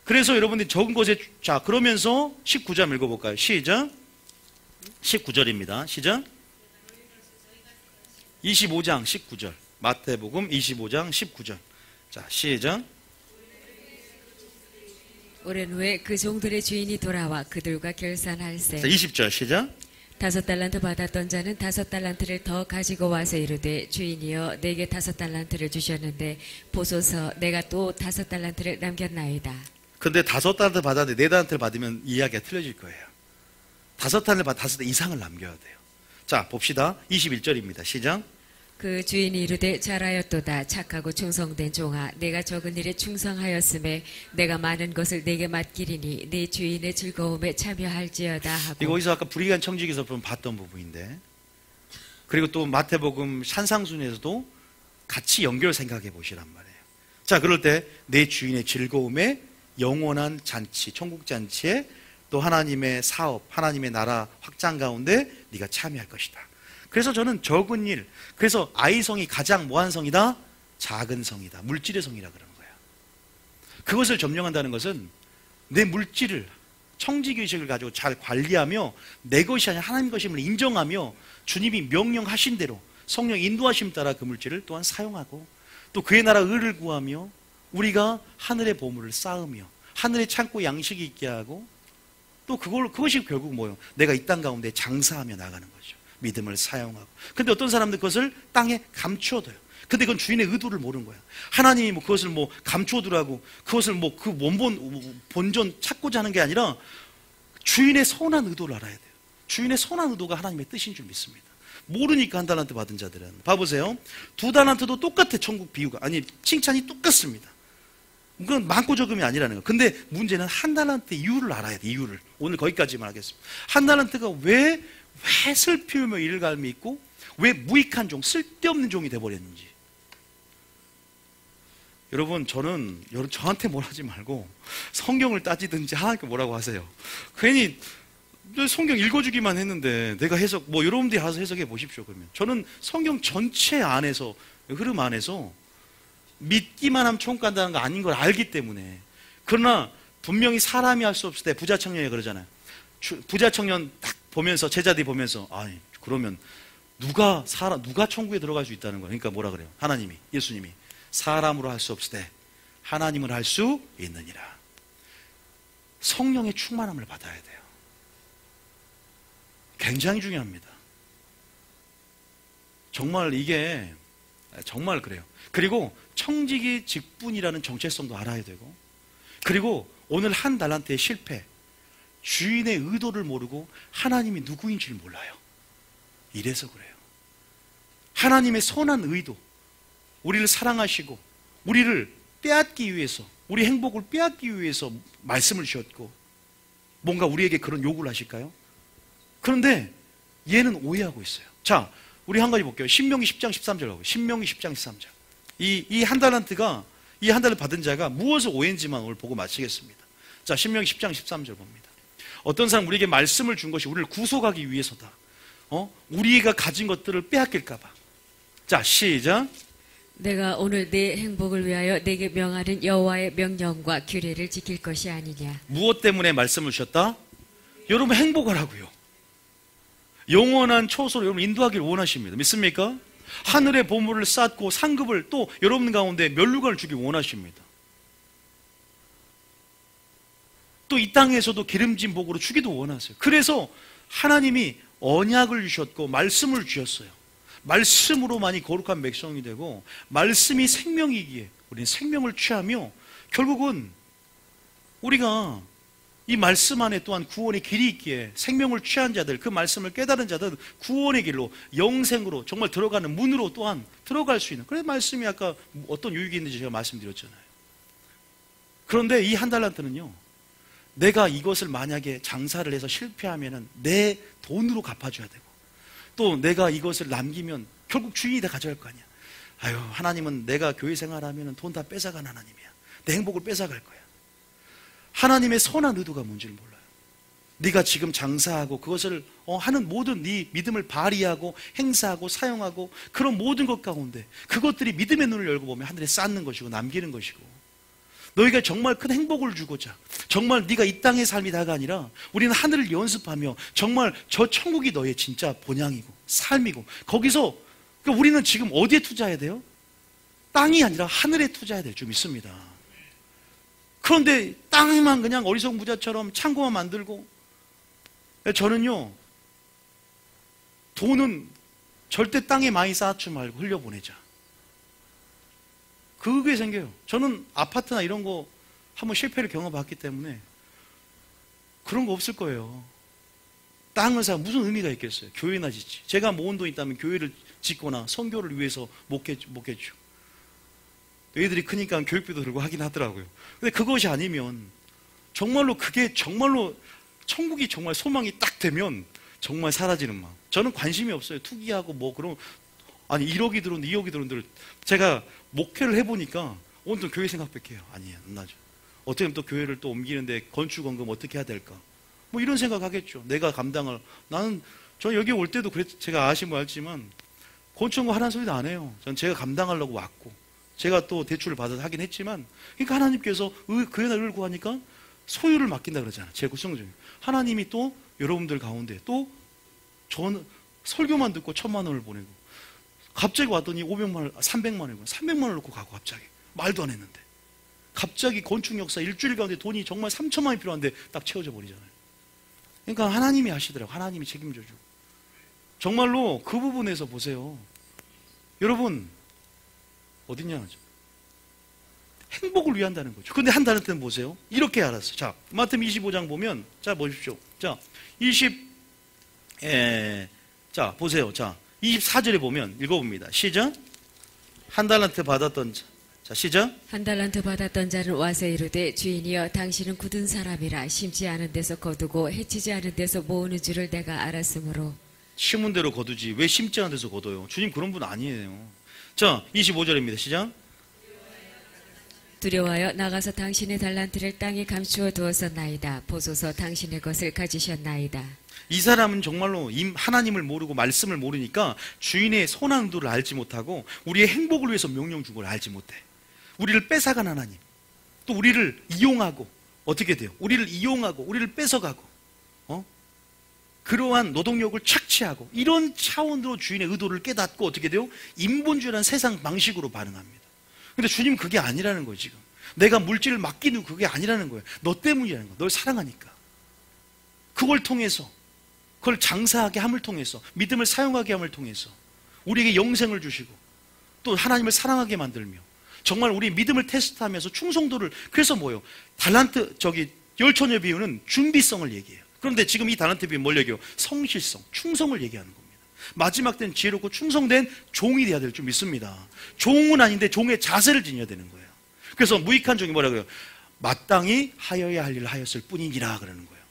그래서 여러분들이 적은 것에, 자, 그러면서 19절 읽어볼까요? 시작. 19절입니다. 시작. 25장 19절. 마태복음 25장 19절. 자, 시작. 오랜 후에 그 종들의 주인이 돌아와 그들과 결산할세. 자, 20절 시작. 5달란트 받았던 자는 5달란트를 더 가지고 와서 이르되 주인이여 내게 5달란트를 주셨는데 보소서 내가 또 5달란트를 남겼나이다. 근데 5달란트 받았는데 4달란트를 받으면 이야기가 틀려질 거예요. 5달란트를 받아 5달 이상을 남겨야 돼요. 자, 봅시다. 21절입니다. 시작. 그 주인이 이르되 잘하였도다 착하고 충성된 종아 내가 적은 일에 충성하였음에 내가 많은 것을 내게 맡기리니 네 주인의 즐거움에 참여할지어다 하고. 이거 어디서 아까 불의한 청지기에서 봤던 부분인데, 그리고 또 마태복음 산상순에서도 같이 연결 생각해 보시란 말이에요. 자, 그럴 때 내 주인의 즐거움에 영원한 잔치, 천국 잔치에 또 하나님의 사업, 하나님의 나라 확장 가운데 네가 참여할 것이다. 그래서 저는 적은 일, 그래서 아이성이 가장 뭐한 성이다? 작은 성이다. 물질의 성이라 그러는 거예요. 그것을 점령한다는 것은 내 물질을, 청지기의식을 가지고 잘 관리하며 내 것이 아니라 하나님 것임을 인정하며 주님이 명령하신 대로 성령 인도하심 따라 그 물질을 또한 사용하고 또 그의 나라 의를 구하며 우리가 하늘의 보물을 쌓으며 하늘의 창고 양식이 있게 하고 또 그것이 결국 뭐예요? 내가 이 땅 가운데 장사하며 나가는 거죠. 믿음을 사용하고. 근데 어떤 사람들 그것을 땅에 감추어둬요. 근데 그건 주인의 의도를 모르는 거야. 하나님이 뭐 그것을 뭐 감추어두라고 그것을 뭐 그 본전 찾고자 하는 게 아니라 주인의 선한 의도를 알아야 돼요. 주인의 선한 의도가 하나님의 뜻인 줄 믿습니다. 모르니까 1달란트 받은 자들은. 봐보세요. 2달란트도 똑같아. 천국 비유가. 아니, 칭찬이 똑같습니다. 그건 많고 적음이 아니라는 거예요. 근데 문제는 1달란트 이유를 알아야 돼. 이유를. 오늘 거기까지만 하겠습니다. 1달란트가 왜 슬피우며 이를 갈미 있고 왜 무익한 종, 쓸데없는 종이 돼버렸는지. 여러분, 저한테 뭘 하지 말고 성경을 따지든지 하나님께 뭐라고 하세요. 괜히 성경 읽어주기만 했는데 내가 해석, 뭐 여러분들이 가서 해석해 보십시오. 그러면 저는 성경 전체 안에서, 흐름 안에서 믿기만 하면 천국 간다는 거 아닌 걸 알기 때문에. 그러나 분명히 사람이 할 수 없을 때 부자 청년이 그러잖아요. 부자 청년 딱 보면서, 제자들이 보면서, 아니 그러면 누가 천국에 들어갈 수 있다는 거예요. 그러니까 뭐라 그래요? 하나님이, 예수님이 사람으로 할 수 없을 때 하나님을 할 수 있느니라. 성령의 충만함을 받아야 돼요. 굉장히 중요합니다. 정말 이게 정말 그래요. 그리고 청지기 직분이라는 정체성도 알아야 되고, 그리고 오늘 1달란트의 실패, 주인의 의도를 모르고 하나님이 누구인지를 몰라요. 이래서 그래요. 하나님의 선한 의도, 우리를 사랑하시고 우리를 빼앗기 위해서, 우리 행복을 빼앗기 위해서 말씀을 주셨고 뭔가 우리에게 그런 요구를 하실까요? 그런데 얘는 오해하고 있어요. 자, 우리 한 가지 볼게요. 신명기 10장 13절 하고, 신명기 10장 13절. 이 1달란트가, 이 1달란트 받은 자가 무엇을 오해인지만 오늘 보고 마치겠습니다. 자, 신명기 10장 13절 봅니다. 어떤 사람 우리에게 말씀을 준 것이 우리를 구속하기 위해서다. 우리가 가진 것들을 빼앗길까봐. 자, 시작. 내가 오늘 내 행복을 위하여 내게 명하는 여호와의 명령과 규례를 지킬 것이 아니냐. 무엇 때문에 말씀을 주셨다? 여러분 행복하라고요. 영원한 초소로 여러분 인도하기를 원하십니다. 믿습니까? 하늘의 보물을 쌓고 상급을 또 여러분 가운데 면류관을 주기 원하십니다. 또 이 땅에서도 기름진 복으로 주기도 원하세요. 그래서 하나님이 언약을 주셨고 말씀을 주셨어요. 말씀으로만이 거룩한 백성이 되고 말씀이 생명이기에 우리는 생명을 취하며 결국은 우리가 이 말씀 안에 또한 구원의 길이 있기에 생명을 취한 자들, 그 말씀을 깨달은 자들은 구원의 길로, 영생으로 정말 들어가는 문으로 또한 들어갈 수 있는, 그래서 말씀이 아까 어떤 유익이 있는지 제가 말씀드렸잖아요. 그런데 이 한 달란트는요, 내가 이것을 만약에 장사를 해서 실패하면 내 돈으로 갚아줘야 되고, 또 내가 이것을 남기면 결국 주인이 다 가져갈 거 아니야. 아유, 하나님은 내가 교회 생활하면 돈 다 뺏어간 하나님이야. 내 행복을 뺏어갈 거야. 하나님의 선한 의도가 뭔지를 몰라요. 네가 지금 장사하고 그것을 하는 모든 네 믿음을 발휘하고 행사하고 사용하고 그런 모든 것 가운데 그것들이 믿음의 눈을 열고 보면 하늘에 쌓는 것이고 남기는 것이고, 너희가 정말 큰 행복을 주고자, 정말 네가 이 땅의 삶이 다가 아니라 우리는 하늘을 연습하며 정말 저 천국이 너의 진짜 본향이고 삶이고, 거기서 그러니까 우리는 지금 어디에 투자해야 돼요? 땅이 아니라 하늘에 투자해야 될 줄 믿습니다. 그런데 땅에만 그냥 어리석은 부자처럼 창고만 만들고, 저는요, 돈은 절대 땅에 많이 쌓지 말고 흘려보내자, 그게 생겨요. 저는 아파트나 이런 거 한번 실패를 경험해봤기 때문에 그런 거 없을 거예요. 땅을 사 무슨 의미가 있겠어요? 교회나 짓지. 제가 모은 돈 있다면 교회를 짓거나 선교를 위해서 목회죠. 애들이 크니까 교육비도 들고 하긴 하더라고요. 근데 그것이 아니면 정말로 그게 정말로 천국이 정말 소망이 딱 되면 정말 사라지는 마음. 저는 관심이 없어요. 투기하고 뭐 그런, 아니 1억이 들어온데 2억이 들어온데, 제가 목회를 해보니까 온통 교회 생각밖에 해요. 아니에요, 안 나죠. 어떻게 하면 또 교회를 또 옮기는데 건축원금 어떻게 해야 될까, 뭐 이런 생각 하겠죠. 내가 감당을, 저 여기 올 때도 제가 아시면 알지만 건축원금 하라는 소리도 안 해요. 전 제가 감당하려고 왔고, 제가 또 대출을 받아서 하긴 했지만, 그러니까 하나님께서 그 연합을 을고 하니까 소유를 맡긴다 그러잖아요. 제 구성중에 하나님이 또 여러분들 가운데 또 저는 설교만 듣고 1,000만 원을 보내고, 갑자기 왔더니 500만 원, 300만 원이고 300만 원을 놓고 가고, 갑자기 말도 안 했는데 갑자기 건축 역사 일주일 가운데 돈이 정말 3천만 원이 필요한데 딱 채워져 버리잖아요. 그러니까 하나님이 하시더라고요. 하나님이 책임져 주고. 정말로 그 부분에서 보세요. 여러분 어딨냐, 행복을 위한다는 거죠. 근데 한다는 때는 보세요. 이렇게 알았어요. 자, 마태복음 25장 보면, 자 보십시오. 자, 자 보세요. 자, 24절에 보면 읽어봅니다. 시작. 한 달란트 받았던 자. 자, 시작. 한 달란트 받았던 자는 와서 이르되, 주인이여 당신은 굳은 사람이라 심지 않은 데서 거두고 해치지 않은 데서 모으는 줄을 내가 알았으므로. 심은 대로 거두지 왜 심지 않은 데서 거둬요? 주님 그런 분 아니에요. 자, 25절입니다. 시작. 두려워하여 나가서 당신의 달란트를 땅에 감추어 두었었나이다. 보소서 당신의 것을 가지셨나이다. 이 사람은 정말로 하나님을 모르고 말씀을 모르니까 주인의 선한 의도를 알지 못하고 우리의 행복을 위해서 명령 준 걸 알지 못해. 우리를 뺏어간 하나님, 또 우리를 이용하고, 어떻게 돼요? 우리를 이용하고 우리를 뺏어가고, 그러한 노동력을 착취하고, 이런 차원으로 주인의 의도를 깨닫고 어떻게 돼요? 인본주의라는 세상 방식으로 반응합니다. 근데 주님 그게 아니라는 거예요. 지금 내가 물질을 맡기는 그게 아니라는 거예요. 너 때문이라는 거예요. 널 사랑하니까. 그걸 통해서, 그걸 장사하게 함을 통해서, 믿음을 사용하게 함을 통해서 우리에게 영생을 주시고 또 하나님을 사랑하게 만들며, 정말 우리 믿음을 테스트하면서 충성도를, 그래서 뭐예요? 달란트, 열처녀 비유는 준비성을 얘기해요. 그런데 지금 이 달란트 비유는 뭘 얘기해요? 성실성, 충성을 얘기하는 겁니다. 마지막 때는 지혜롭고 충성된 종이 되어야 될 줄 믿습니다. 종은 아닌데 종의 자세를 지녀야 되는 거예요. 그래서 무익한 종이 뭐라고요? 마땅히 하여야 할 일을 하였을 뿐이니라 그러는 거예요.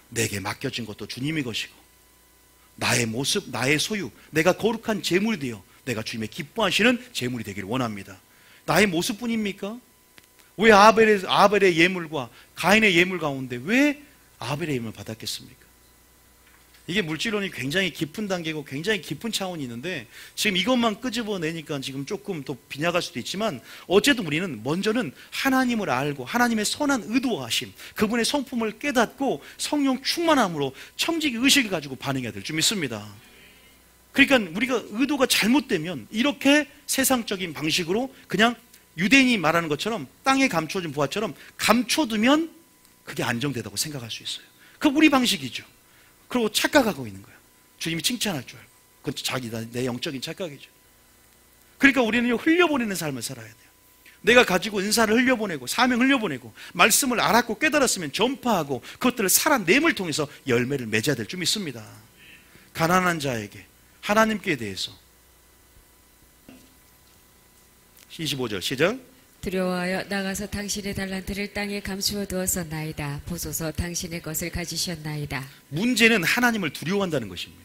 내게 맡겨진 것도 주님의 것이고, 나의 모습, 나의 소유, 내가 거룩한 재물이 되어 내가 주님의 기뻐하시는 재물이 되기를 원합니다. 나의 모습뿐입니까? 왜 아벨의 예물과 가인의 예물 가운데 왜 아벨의 예물을 받았겠습니까? 이게 물질론이 굉장히 깊은 단계고 굉장히 깊은 차원이 있는데, 지금 이것만 끄집어내니까 지금 조금 더 빗나갈 수도 있지만, 어쨌든 우리는 먼저는 하나님을 알고 하나님의 선한 의도하심, 그분의 성품을 깨닫고 성령 충만함으로 청지기 의식을 가지고 반응해야 될 줄 믿습니다. 그러니까 우리가 의도가 잘못되면 이렇게 세상적인 방식으로 그냥 유대인이 말하는 것처럼 땅에 감춰진 부화처럼 감춰두면 그게 안정되다고 생각할 수 있어요. 그게 우리 방식이죠. 그리고 착각하고 있는 거예요. 주님이 칭찬할 줄 알고. 그건 내 영적인 착각이죠. 그러니까 우리는 흘려보내는 삶을 살아야 돼요. 내가 가지고 은사를 흘려보내고 사명 흘려보내고 말씀을 알았고 깨달았으면 전파하고 그것들을 살아냄을 통해서 열매를 맺어야 될 줄 믿습니다. 가난한 자에게 하나님께 대해서 25절 시작. 두려워하여 나가서 당신의 달란트를 땅에 감추어 두었었나이다. 보소서 당신의 것을 가지셨나이다. 문제는 하나님을 두려워한다는 것입니다.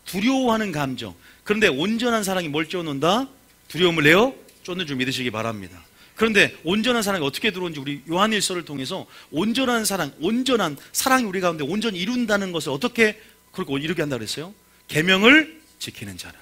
두려워하는 감정. 그런데 온전한 사랑이 뭘 쫓는다? 두려움을 내어 쫓는 줄 믿으시기 바랍니다. 그런데 온전한 사랑이 어떻게 들어오는지 우리 요한일서를 통해서 온전한 사랑이 우리 가운데 온전히 이룬다는 것을 어떻게 그렇게 이루게 한다고 그랬어요? 계명을 지키는 자는.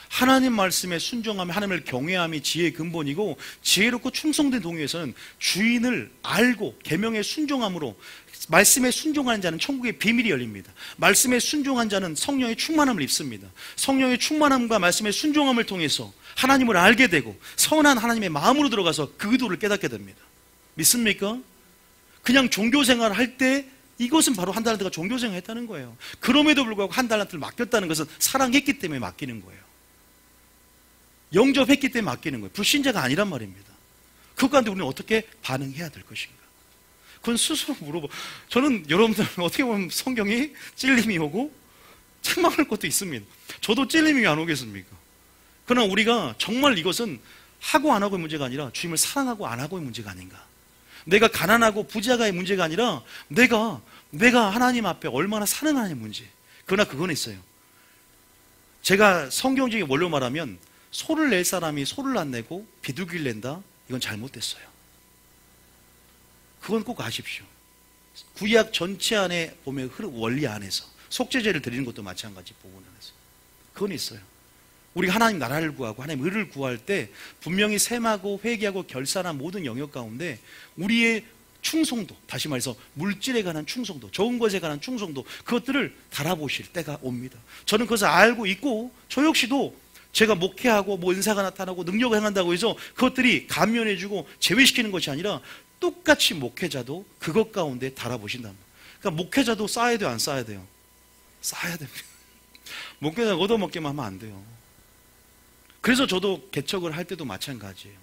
하나님 말씀에 순종하며 하나님을 경외함이 지혜의 근본이고, 지혜롭고 충성된 동의에서는 주인을 알고 계명에 순종함으로 말씀에 순종하는 자는 천국의 비밀이 열립니다. 말씀에 순종한 자는 성령의 충만함을 입습니다. 성령의 충만함과 말씀의 순종함을 통해서 하나님을 알게 되고 선한 하나님의 마음으로 들어가서 그 의도를 깨닫게 됩니다. 믿습니까? 그냥 종교생활을 할 때 이것은 바로 한 달란트가 종교생활을 했다는 거예요. 그럼에도 불구하고 한 달란트를 맡겼다는 것은 사랑했기 때문에 맡기는 거예요. 영접했기 때문에 맡기는 거예요. 불신자가 아니란 말입니다. 그것 가운데 우리는 어떻게 반응해야 될 것인가? 그건 스스로 물어보. 저는 여러분들 어떻게 보면 성경이 찔림이 오고 책망할 것도 있습니다. 저도 찔림이 안 오겠습니까? 그러나 우리가 정말 이것은 하고 안 하고의 문제가 아니라 주님을 사랑하고 안 하고의 문제가 아닌가. 내가 가난하고 부자가의 문제가 아니라 내가 하나님 앞에 얼마나 사는 하나의 문제. 그러나 그건 있어요. 제가 성경적인 원로 말하면 소를 낼 사람이 소를 안 내고 비둘기를 낸다? 이건 잘못됐어요. 그건 꼭 아십시오. 구약 전체 안에 보면 원리 안에서 속죄제를 드리는 것도 마찬가지 부분 안에서 그건 있어요. 우리가 하나님 나라를 구하고 하나님 의를 구할 때 분명히 셈하고 회개하고 결산한 모든 영역 가운데 우리의 충성도, 다시 말해서 물질에 관한 충성도, 좋은 것에 관한 충성도, 그것들을 달아보실 때가 옵니다. 저는 그것을 알고 있고 저 역시도 제가 목회하고 뭐 은사가 나타나고 능력을 행한다고 해서 그것들이 감면해주고 제외시키는 것이 아니라 똑같이 목회자도 그것 가운데 달아보신다. 그러니까 목회자도 쌓아야 돼요, 안 쌓아야 돼요? 쌓아야 됩니다. 목회자가 얻어먹기만 하면 안 돼요. 그래서 저도 개척을 할 때도 마찬가지예요.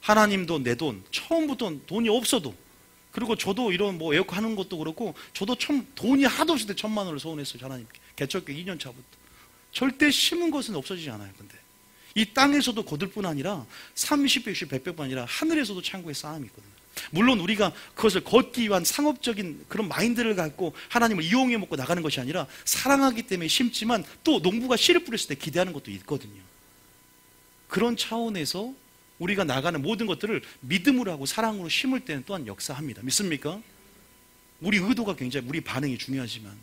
하나님도 내 돈, 처음부터 돈이 없어도, 그리고 저도 이런 뭐 에어컨 하는 것도 그렇고 저도 돈이 하도 없을 때 1,000만 원을 소원했어요, 하나님께. 개척교 2년 차부터. 절대 심은 것은 없어지지 않아요. 근데 이 땅에서도 거둘 뿐 아니라 30배, 60배, 100배뿐 아니라 하늘에서도 창고에 쌓음이 있거든요. 물론 우리가 그것을 걷기 위한 상업적인 그런 마인드를 갖고 하나님을 이용해 먹고 나가는 것이 아니라 사랑하기 때문에 심지만 또 농부가 씨를 뿌렸을 때 기대하는 것도 있거든요. 그런 차원에서 우리가 나가는 모든 것들을 믿음으로 하고 사랑으로 심을 때는 또한 역사합니다. 믿습니까? 우리 의도가 굉장히, 우리 반응이 중요하지만,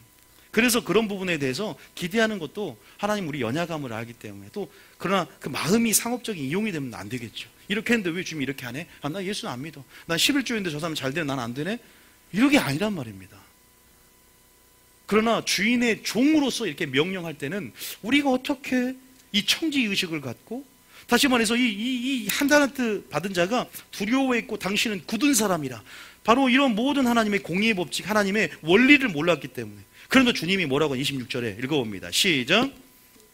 그래서 그런 부분에 대해서 기대하는 것도 하나님 우리 연약함을 알기 때문에, 또 그러나 그 마음이 상업적인 이용이 되면 안 되겠죠. 이렇게 했는데 왜 주님이 이렇게 안 해? 아, 나 예수는 안 믿어. 난 11조인데 저 사람 잘 되네, 난 안 되네? 이게 아니란 말입니다. 그러나 주인의 종으로서 이렇게 명령할 때는 우리가 어떻게 이 청지의식을 갖고, 다시 말해서 이 한 달란트 받은 자가 두려워했고 당신은 굳은 사람이라, 바로 이런 모든 하나님의 공의의 법칙, 하나님의 원리를 몰랐기 때문에. 그런데 주님이 뭐라고 26절에 읽어봅니다. 시작.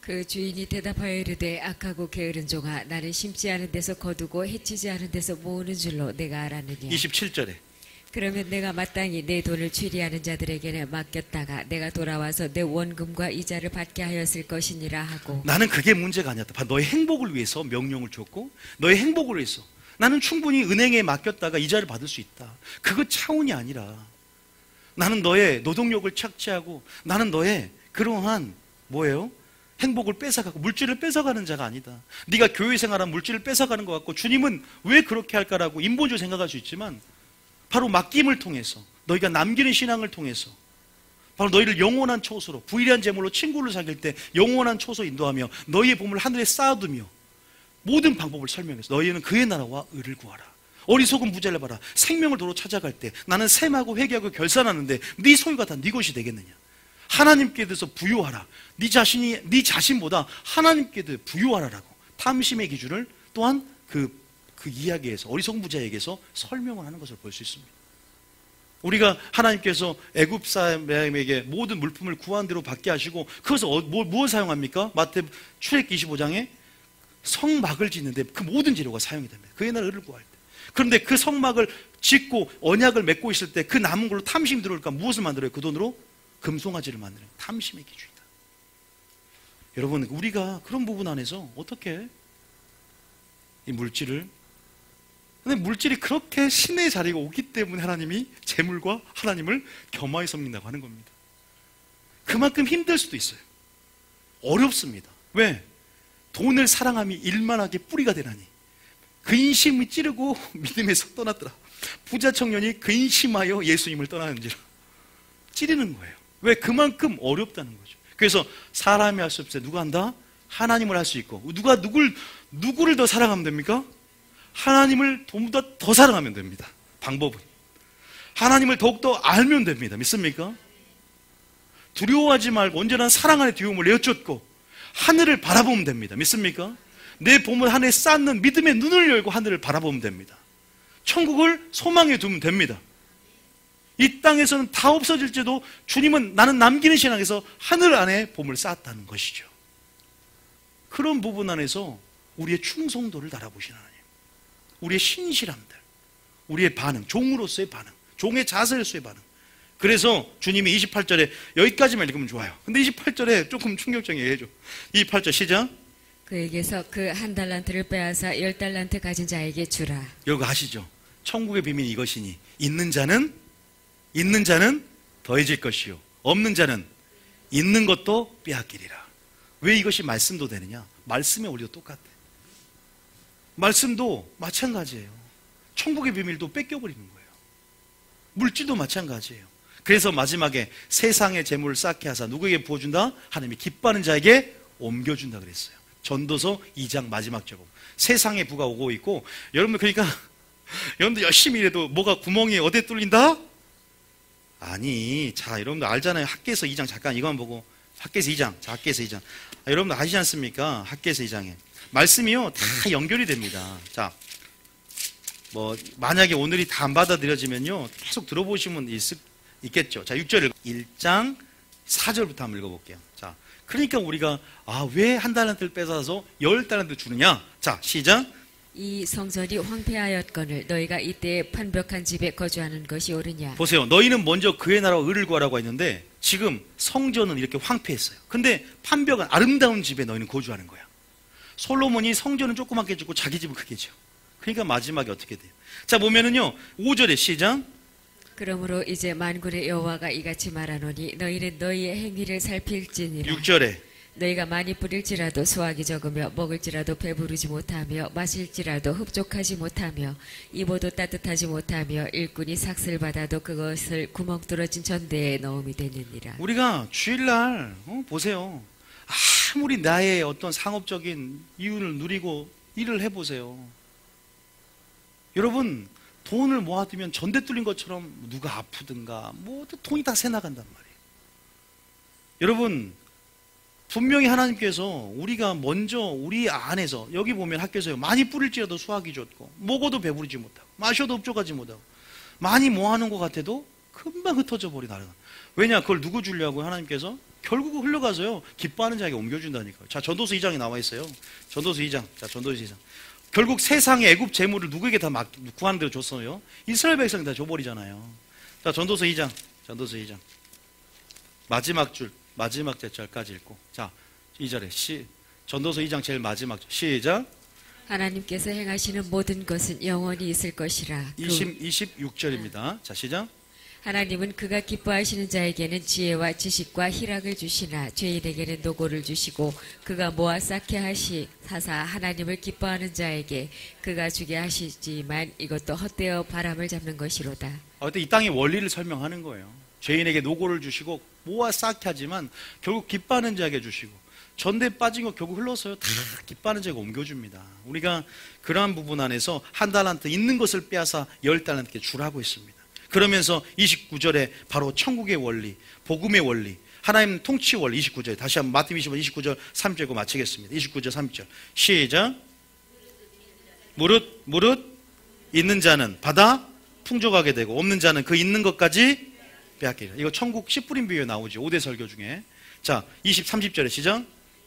그 주인이 대답하여 이르되 악하고 게으른 종아, 나를 심지 않은 데서 거두고 해치지 않은 데서 모으는 줄로 내가 알았느냐. 27절에 그러면 내가 마땅히 내 돈을 취리하는 자들에게 맡겼다가 내가 돌아와서 내 원금과 이자를 받게 하였을 것이니라 하고. 나는 그게 문제가 아니었다. 너의 행복을 위해서 명령을 줬고 너의 행복을 위해서 나는 충분히 은행에 맡겼다가 이자를 받을 수 있다. 그거 차원이 아니라 나는 너의 노동력을 착취하고 나는 너의 그러한 뭐예요? 행복을 뺏어가고 물질을 뺏어가는 자가 아니다. 네가 교회 생활하면 물질을 뺏어가는 것 같고 주님은 왜 그렇게 할까라고 인본주의 생각할 수 있지만 바로 맡김을 통해서, 너희가 남기는 신앙을 통해서 바로 너희를 영원한 초소로, 부일한 제물로 친구를 사귈 때 영원한 초소 인도하며 너희의 보물을 하늘에 쌓아두며 모든 방법을 설명해서 너희는 그의 나라와 의를 구하라. 어리석은 부자를 봐라. 생명을 도로 찾아갈 때 나는 셈하고 회개하고 결산하는데 네 소유가 다 네 것이 되겠느냐. 하나님께 대해서 부요하라. 네 자신보다 하나님께 대해 부요하라라고 탐심의 기준을 또한 그 이야기에서, 어리석은 부자에게서 설명을 하는 것을 볼 수 있습니다. 우리가 하나님께서 애굽 사람에게 모든 물품을 구한 대로 받게 하시고 그것을 무엇을 사용합니까? 출애굽기 25장에 성막을 짓는데 그 모든 재료가 사용이 됩니다. 그의 나라 을을 구할 때. 그런데 그 성막을 짓고 언약을 맺고 있을 때 그 남은 걸로 탐심이 들어올까 무엇을 만들어요? 그 돈으로 금송아지를 만들어요. 탐심의 기준이다. 여러분, 우리가 그런 부분 안에서 어떻게 이 물질을, 근데 물질이 그렇게 신의 자리가 오기 때문에 하나님이 재물과 하나님을 겸하여 섬긴다고 하는 겁니다. 그만큼 힘들 수도 있어요. 어렵습니다. 왜? 돈을 사랑함이 일만하게 뿌리가 되나니 근심이 찌르고 믿음에서 떠났더라. 부자 청년이 근심하여 예수님을 떠나는지라. 찌르는 거예요. 왜? 그만큼 어렵다는 거죠. 그래서 사람이 할 수 없어요. 누가 한다? 하나님을 할 수 있고. 누가 누구를 더 사랑하면 됩니까? 하나님을 보다 더 사랑하면 됩니다. 방법은 하나님을 더욱더 알면 됩니다. 믿습니까? 두려워하지 말고 언제나 사랑 안에 두려움을 내어쫓고 하늘을 바라보면 됩니다. 믿습니까? 내 봄을 하늘에 쌓는 믿음의 눈을 열고 하늘을 바라보면 됩니다. 천국을 소망에 두면 됩니다. 이 땅에서는 다 없어질지도 주님은 나는 남기는 신앙에서 하늘 안에 봄을 쌓았다는 것이죠. 그런 부분 안에서 우리의 충성도를 달아보신 하나님, 우리의 신실함들, 우리의 반응, 종으로서의 반응, 종의 자세로서의 반응. 그래서 주님이 28절에 여기까지만 읽으면 좋아요. 근데 28절에 조금 충격적이게 해줘. 28절 시작. 그에게서 그 한 달란트를 빼앗아 10달란트 가진 자에게 주라. 여기 아시죠? 천국의 비밀이 이것이니 있는 자는 더해질 것이요 없는 자는 있는 것도 빼앗기리라. 왜 이것이 말씀도 되느냐? 말씀의 원리도 똑같아. 말씀도 마찬가지예요. 천국의 비밀도 뺏겨버리는 거예요. 물질도 마찬가지예요. 그래서 마지막에 세상의 재물을 쌓게 하사 누구에게 부어준다? 하나님이 기뻐하는 자에게 옮겨준다 그랬어요. 전도서 2장 마지막 절고 세상의 부가 오고 있고, 여러분들 그러니까 여러분들 열심히 일해도 뭐가 구멍이 어디에 뚫린다? 아니, 자 여러분들 알잖아요. 학개서 2장 잠깐 이거만 보고. 학개서 2장, 자 학개서 2장. 여러분들 아시지 않습니까? 학개서 2장에 말씀이요 다 연결이 됩니다. 자, 뭐 만약에 오늘이 다 안 받아들여지면요 계속 들어보시면 있겠죠. 자 6절 1장 4절부터 한번 읽어볼게요. 자, 그러니까 우리가 왜 한 달란트를 뺏어서 10달란트 주느냐? 자 시작. 이 성전이 황폐하였거늘 너희가 이때 판벽한 집에 거주하는 것이 옳으냐? 보세요. 너희는 먼저 그의 나라와 의를 구하라고 했는데 지금 성전은 이렇게 황폐했어요. 근데 판벽은 아름다운 집에 너희는 거주하는 거야. 솔로몬이 성전은 조그맣게 짓고 자기 집은 크게 지어. 그러니까 마지막에 어떻게 돼요? 자 보면은요 5절에 시작. 그러므로 이제 만군의 여호와가 이같이 말하노니 너희는 너희의 행위를 살필지니라. 6절에 너희가 많이 뿌릴지라도 수확이 적으며 먹을지라도 배부르지 못하며 마실지라도 흡족하지 못하며 입어도 따뜻하지 못하며 일꾼이 삭슬 받아도 그것을 구멍 뚫어진 전대에 넣음이 되느니라. 우리가 주일날 보세요. 아무리 나의 어떤 상업적인 이윤을 누리고 일을 해보세요. 여러분 돈을 모아두면 전대 뚫린 것처럼 누가 아프든가 뭐 돈이 다 새나간단 말이에요. 여러분 분명히 하나님께서 우리가 먼저 우리 안에서 여기 보면 학교에서 많이 뿌릴지라도 수확이 좋고 먹어도 배부르지 못하고 마셔도 흡족하지 못하고 많이 모아놓은 것 같아도 금방 흩어져 버린 나라가. 왜냐? 그걸 누구 주려고 하나님께서? 결국은 흘러가서요 기뻐하는 자에게 옮겨준다니까요. 자 전도서 2장에 나와 있어요. 전도서 2장. 자 전도서 2장. 결국 세상의 애굽 재물을 누구에게 다 구하는 대로 줬어요? 이스라엘 백성이 다 줘버리잖아요. 자 전도서 2장. 전도서 2장. 마지막 줄. 마지막 절까지 읽고. 자 2절에 전도서 2장 제일 마지막 줄 시작. 하나님께서 행하시는 모든 것은 영원히 있을 것이라. 26절입니다. 자 시작. 하나님은 그가 기뻐하시는 자에게는 지혜와 지식과 희락을 주시나 죄인에게는 노고를 주시고 그가 모아 쌓게 하사 하나님을 기뻐하는 자에게 그가 주게 하시지만 이것도 헛되어 바람을 잡는 것이로다. 그때 이 땅의 원리를 설명하는 거예요. 죄인에게 노고를 주시고 모아 쌓게 하지만 결국 기뻐하는 자에게 주시고 전대에 빠진 거 결국 흘러서요 다 기뻐하는 자에게 옮겨줍니다. 우리가 그러한 부분 안에서 한 달란트 있는 것을 빼앗아 10달란트께 주라고 했습니다. 그러면서 29절에 바로 천국의 원리, 복음의 원리, 하나님 통치 원리 29절 다시 한번 마태복음 25장 29절 3절 읽고 마치겠습니다. 29절 3절 시작. 무릇 있는 자는 받아 풍족하게 되고 없는 자는 그 있는 것까지 빼앗기리라. 이거 천국 씨 뿌린 비유에 나오죠. 5대 설교 중에. 자 20, 30절에 시작.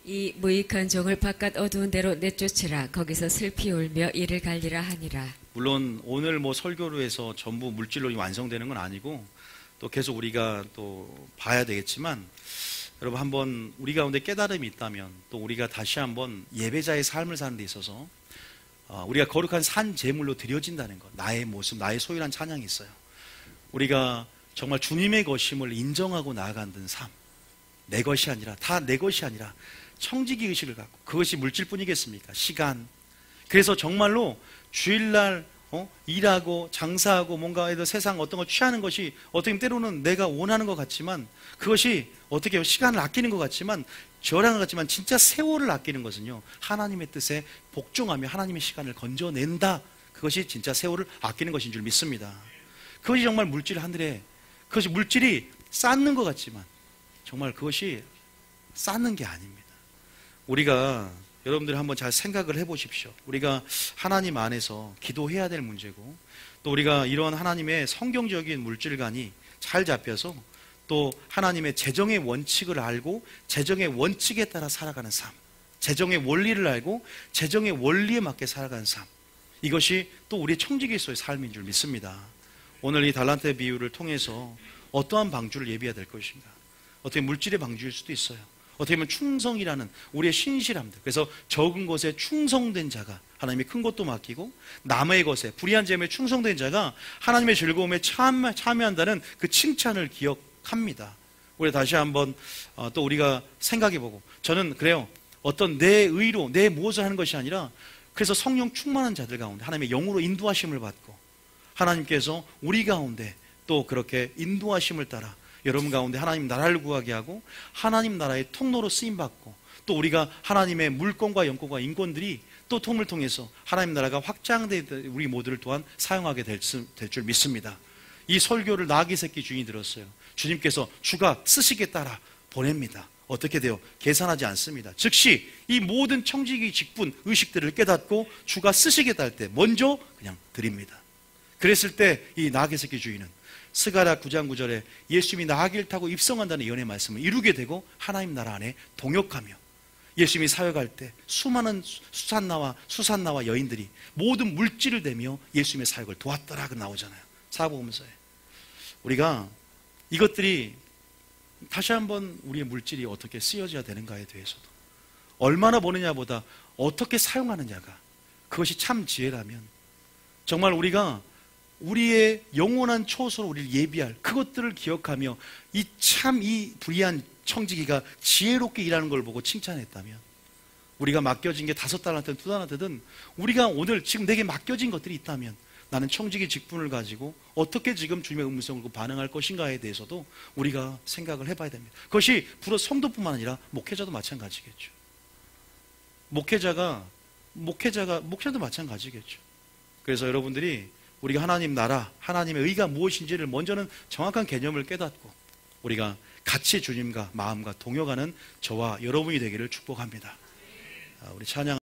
이 무익한 종을 바깥 어두운 데로 내쫓으라. 거기서 슬피 울며 이를 갈리라 하니라. 물론 오늘 뭐 설교로 해서 전부 물질로 완성되는 건 아니고 또 계속 우리가 또 봐야 되겠지만, 여러분 한번 우리 가운데 깨달음이 있다면 또 우리가 다시 한번 예배자의 삶을 사는 데 있어서 우리가 거룩한 산 제물로 드려진다는 것, 나의 모습, 나의 소유란 찬양이 있어요. 우리가 정말 주님의 것임을 인정하고 나아가는 삶, 내 것이 아니라, 다 내 것이 아니라 청지기 의식을 갖고, 그것이 물질뿐이겠습니까? 시간. 그래서 정말로 주일날 일하고 장사하고 뭔가 세상 어떤 걸 취하는 것이 어떻게 보면 때로는 내가 원하는 것 같지만, 그것이 어떻게 시간을 아끼는 것 같지만, 저랑 같지만 진짜 세월을 아끼는 것은요, 하나님의 뜻에 복종하며 하나님의 시간을 건져낸다. 그것이 진짜 세월을 아끼는 것인 줄 믿습니다. 그것이 정말 물질 하늘에, 그것이 물질이 쌓는 것 같지만 정말 그것이 쌓는 게 아닙니다. 우리가 여러분들이 한번 잘 생각을 해보십시오. 우리가 하나님 안에서 기도해야 될 문제고, 또 우리가 이런 하나님의 성경적인 물질관이 잘 잡혀서 또 하나님의 재정의 원칙을 알고 재정의 원칙에 따라 살아가는 삶, 재정의 원리를 알고 재정의 원리에 맞게 살아가는 삶, 이것이 또 우리 청지기로서의 삶인 줄 믿습니다. 오늘 이 달란트 비유를 통해서 어떠한 방주를 예비해야 될 것인가? 어떻게 물질의 방주일 수도 있어요. 어떻게 보면 충성이라는 우리의 신실함들. 그래서 적은 것에 충성된 자가 하나님의 큰 것도 맡기고, 남의 것에, 불의한 재물에 충성된 자가 하나님의 즐거움에 참여한다는 그 칭찬을 기억합니다. 우리 다시 한번 또 우리가 생각해보고, 저는 그래요, 어떤 내 의로 내 무엇을 하는 것이 아니라, 그래서 성령 충만한 자들 가운데 하나님의 영으로 인도하심을 받고, 하나님께서 우리 가운데 또 그렇게 인도하심을 따라 여러분 가운데 하나님 나라를 구하게 하고, 하나님 나라의 통로로 쓰임받고, 또 우리가 하나님의 물권과 영권과 인권들이 또 통을 통해서 하나님 나라가 확장되 우리 모두를 또한 사용하게 될 줄 믿습니다. 이 설교를 나귀 새끼 주인이 들었어요. 주님께서 주가 쓰시기에 따라 보냅니다. 어떻게 돼요? 계산하지 않습니다. 즉시 이 모든 청지기 직분 의식들을 깨닫고 주가 쓰시기에 따를 때 먼저 그냥 드립니다. 그랬을 때 이 나귀 새끼 주인은 스가랴 9장 9절에 예수님이 나귀를 타고 입성한다는 예언의 말씀을 이루게 되고, 하나님 나라 안에 동역하며, 예수님이 사역할 때 수많은 수산나와 여인들이 모든 물질을 대며 예수님의 사역을 도왔더라, 그 나오잖아요, 사복음서에. 우리가 이것들이 다시 한번 우리의 물질이 어떻게 쓰여져야 되는가에 대해서도, 얼마나 버느냐보다 어떻게 사용하느냐가, 그것이 참 지혜라면 정말 우리가 우리의 영원한 초소로 우리를 예비할 그것들을 기억하며 이 불의한 청지기가 지혜롭게 일하는 걸 보고 칭찬했다면, 우리가 맡겨진 게 5달란트든 2달란트든 우리가 오늘 지금 내게 맡겨진 것들이 있다면 나는 청지기 직분을 가지고 어떻게 지금 주님의 음성을 듣고 반응할 것인가에 대해서도 우리가 생각을 해봐야 됩니다. 그것이 부러 성도뿐만 아니라 목회자도 마찬가지겠죠. 목회자도 마찬가지겠죠. 그래서 여러분들이 우리가 하나님 나라, 하나님의 의가 무엇인지를 먼저는 정확한 개념을 깨닫고 우리가 같이 주님과 마음과 동역하는 저와 여러분이 되기를 축복합니다. 우리 찬양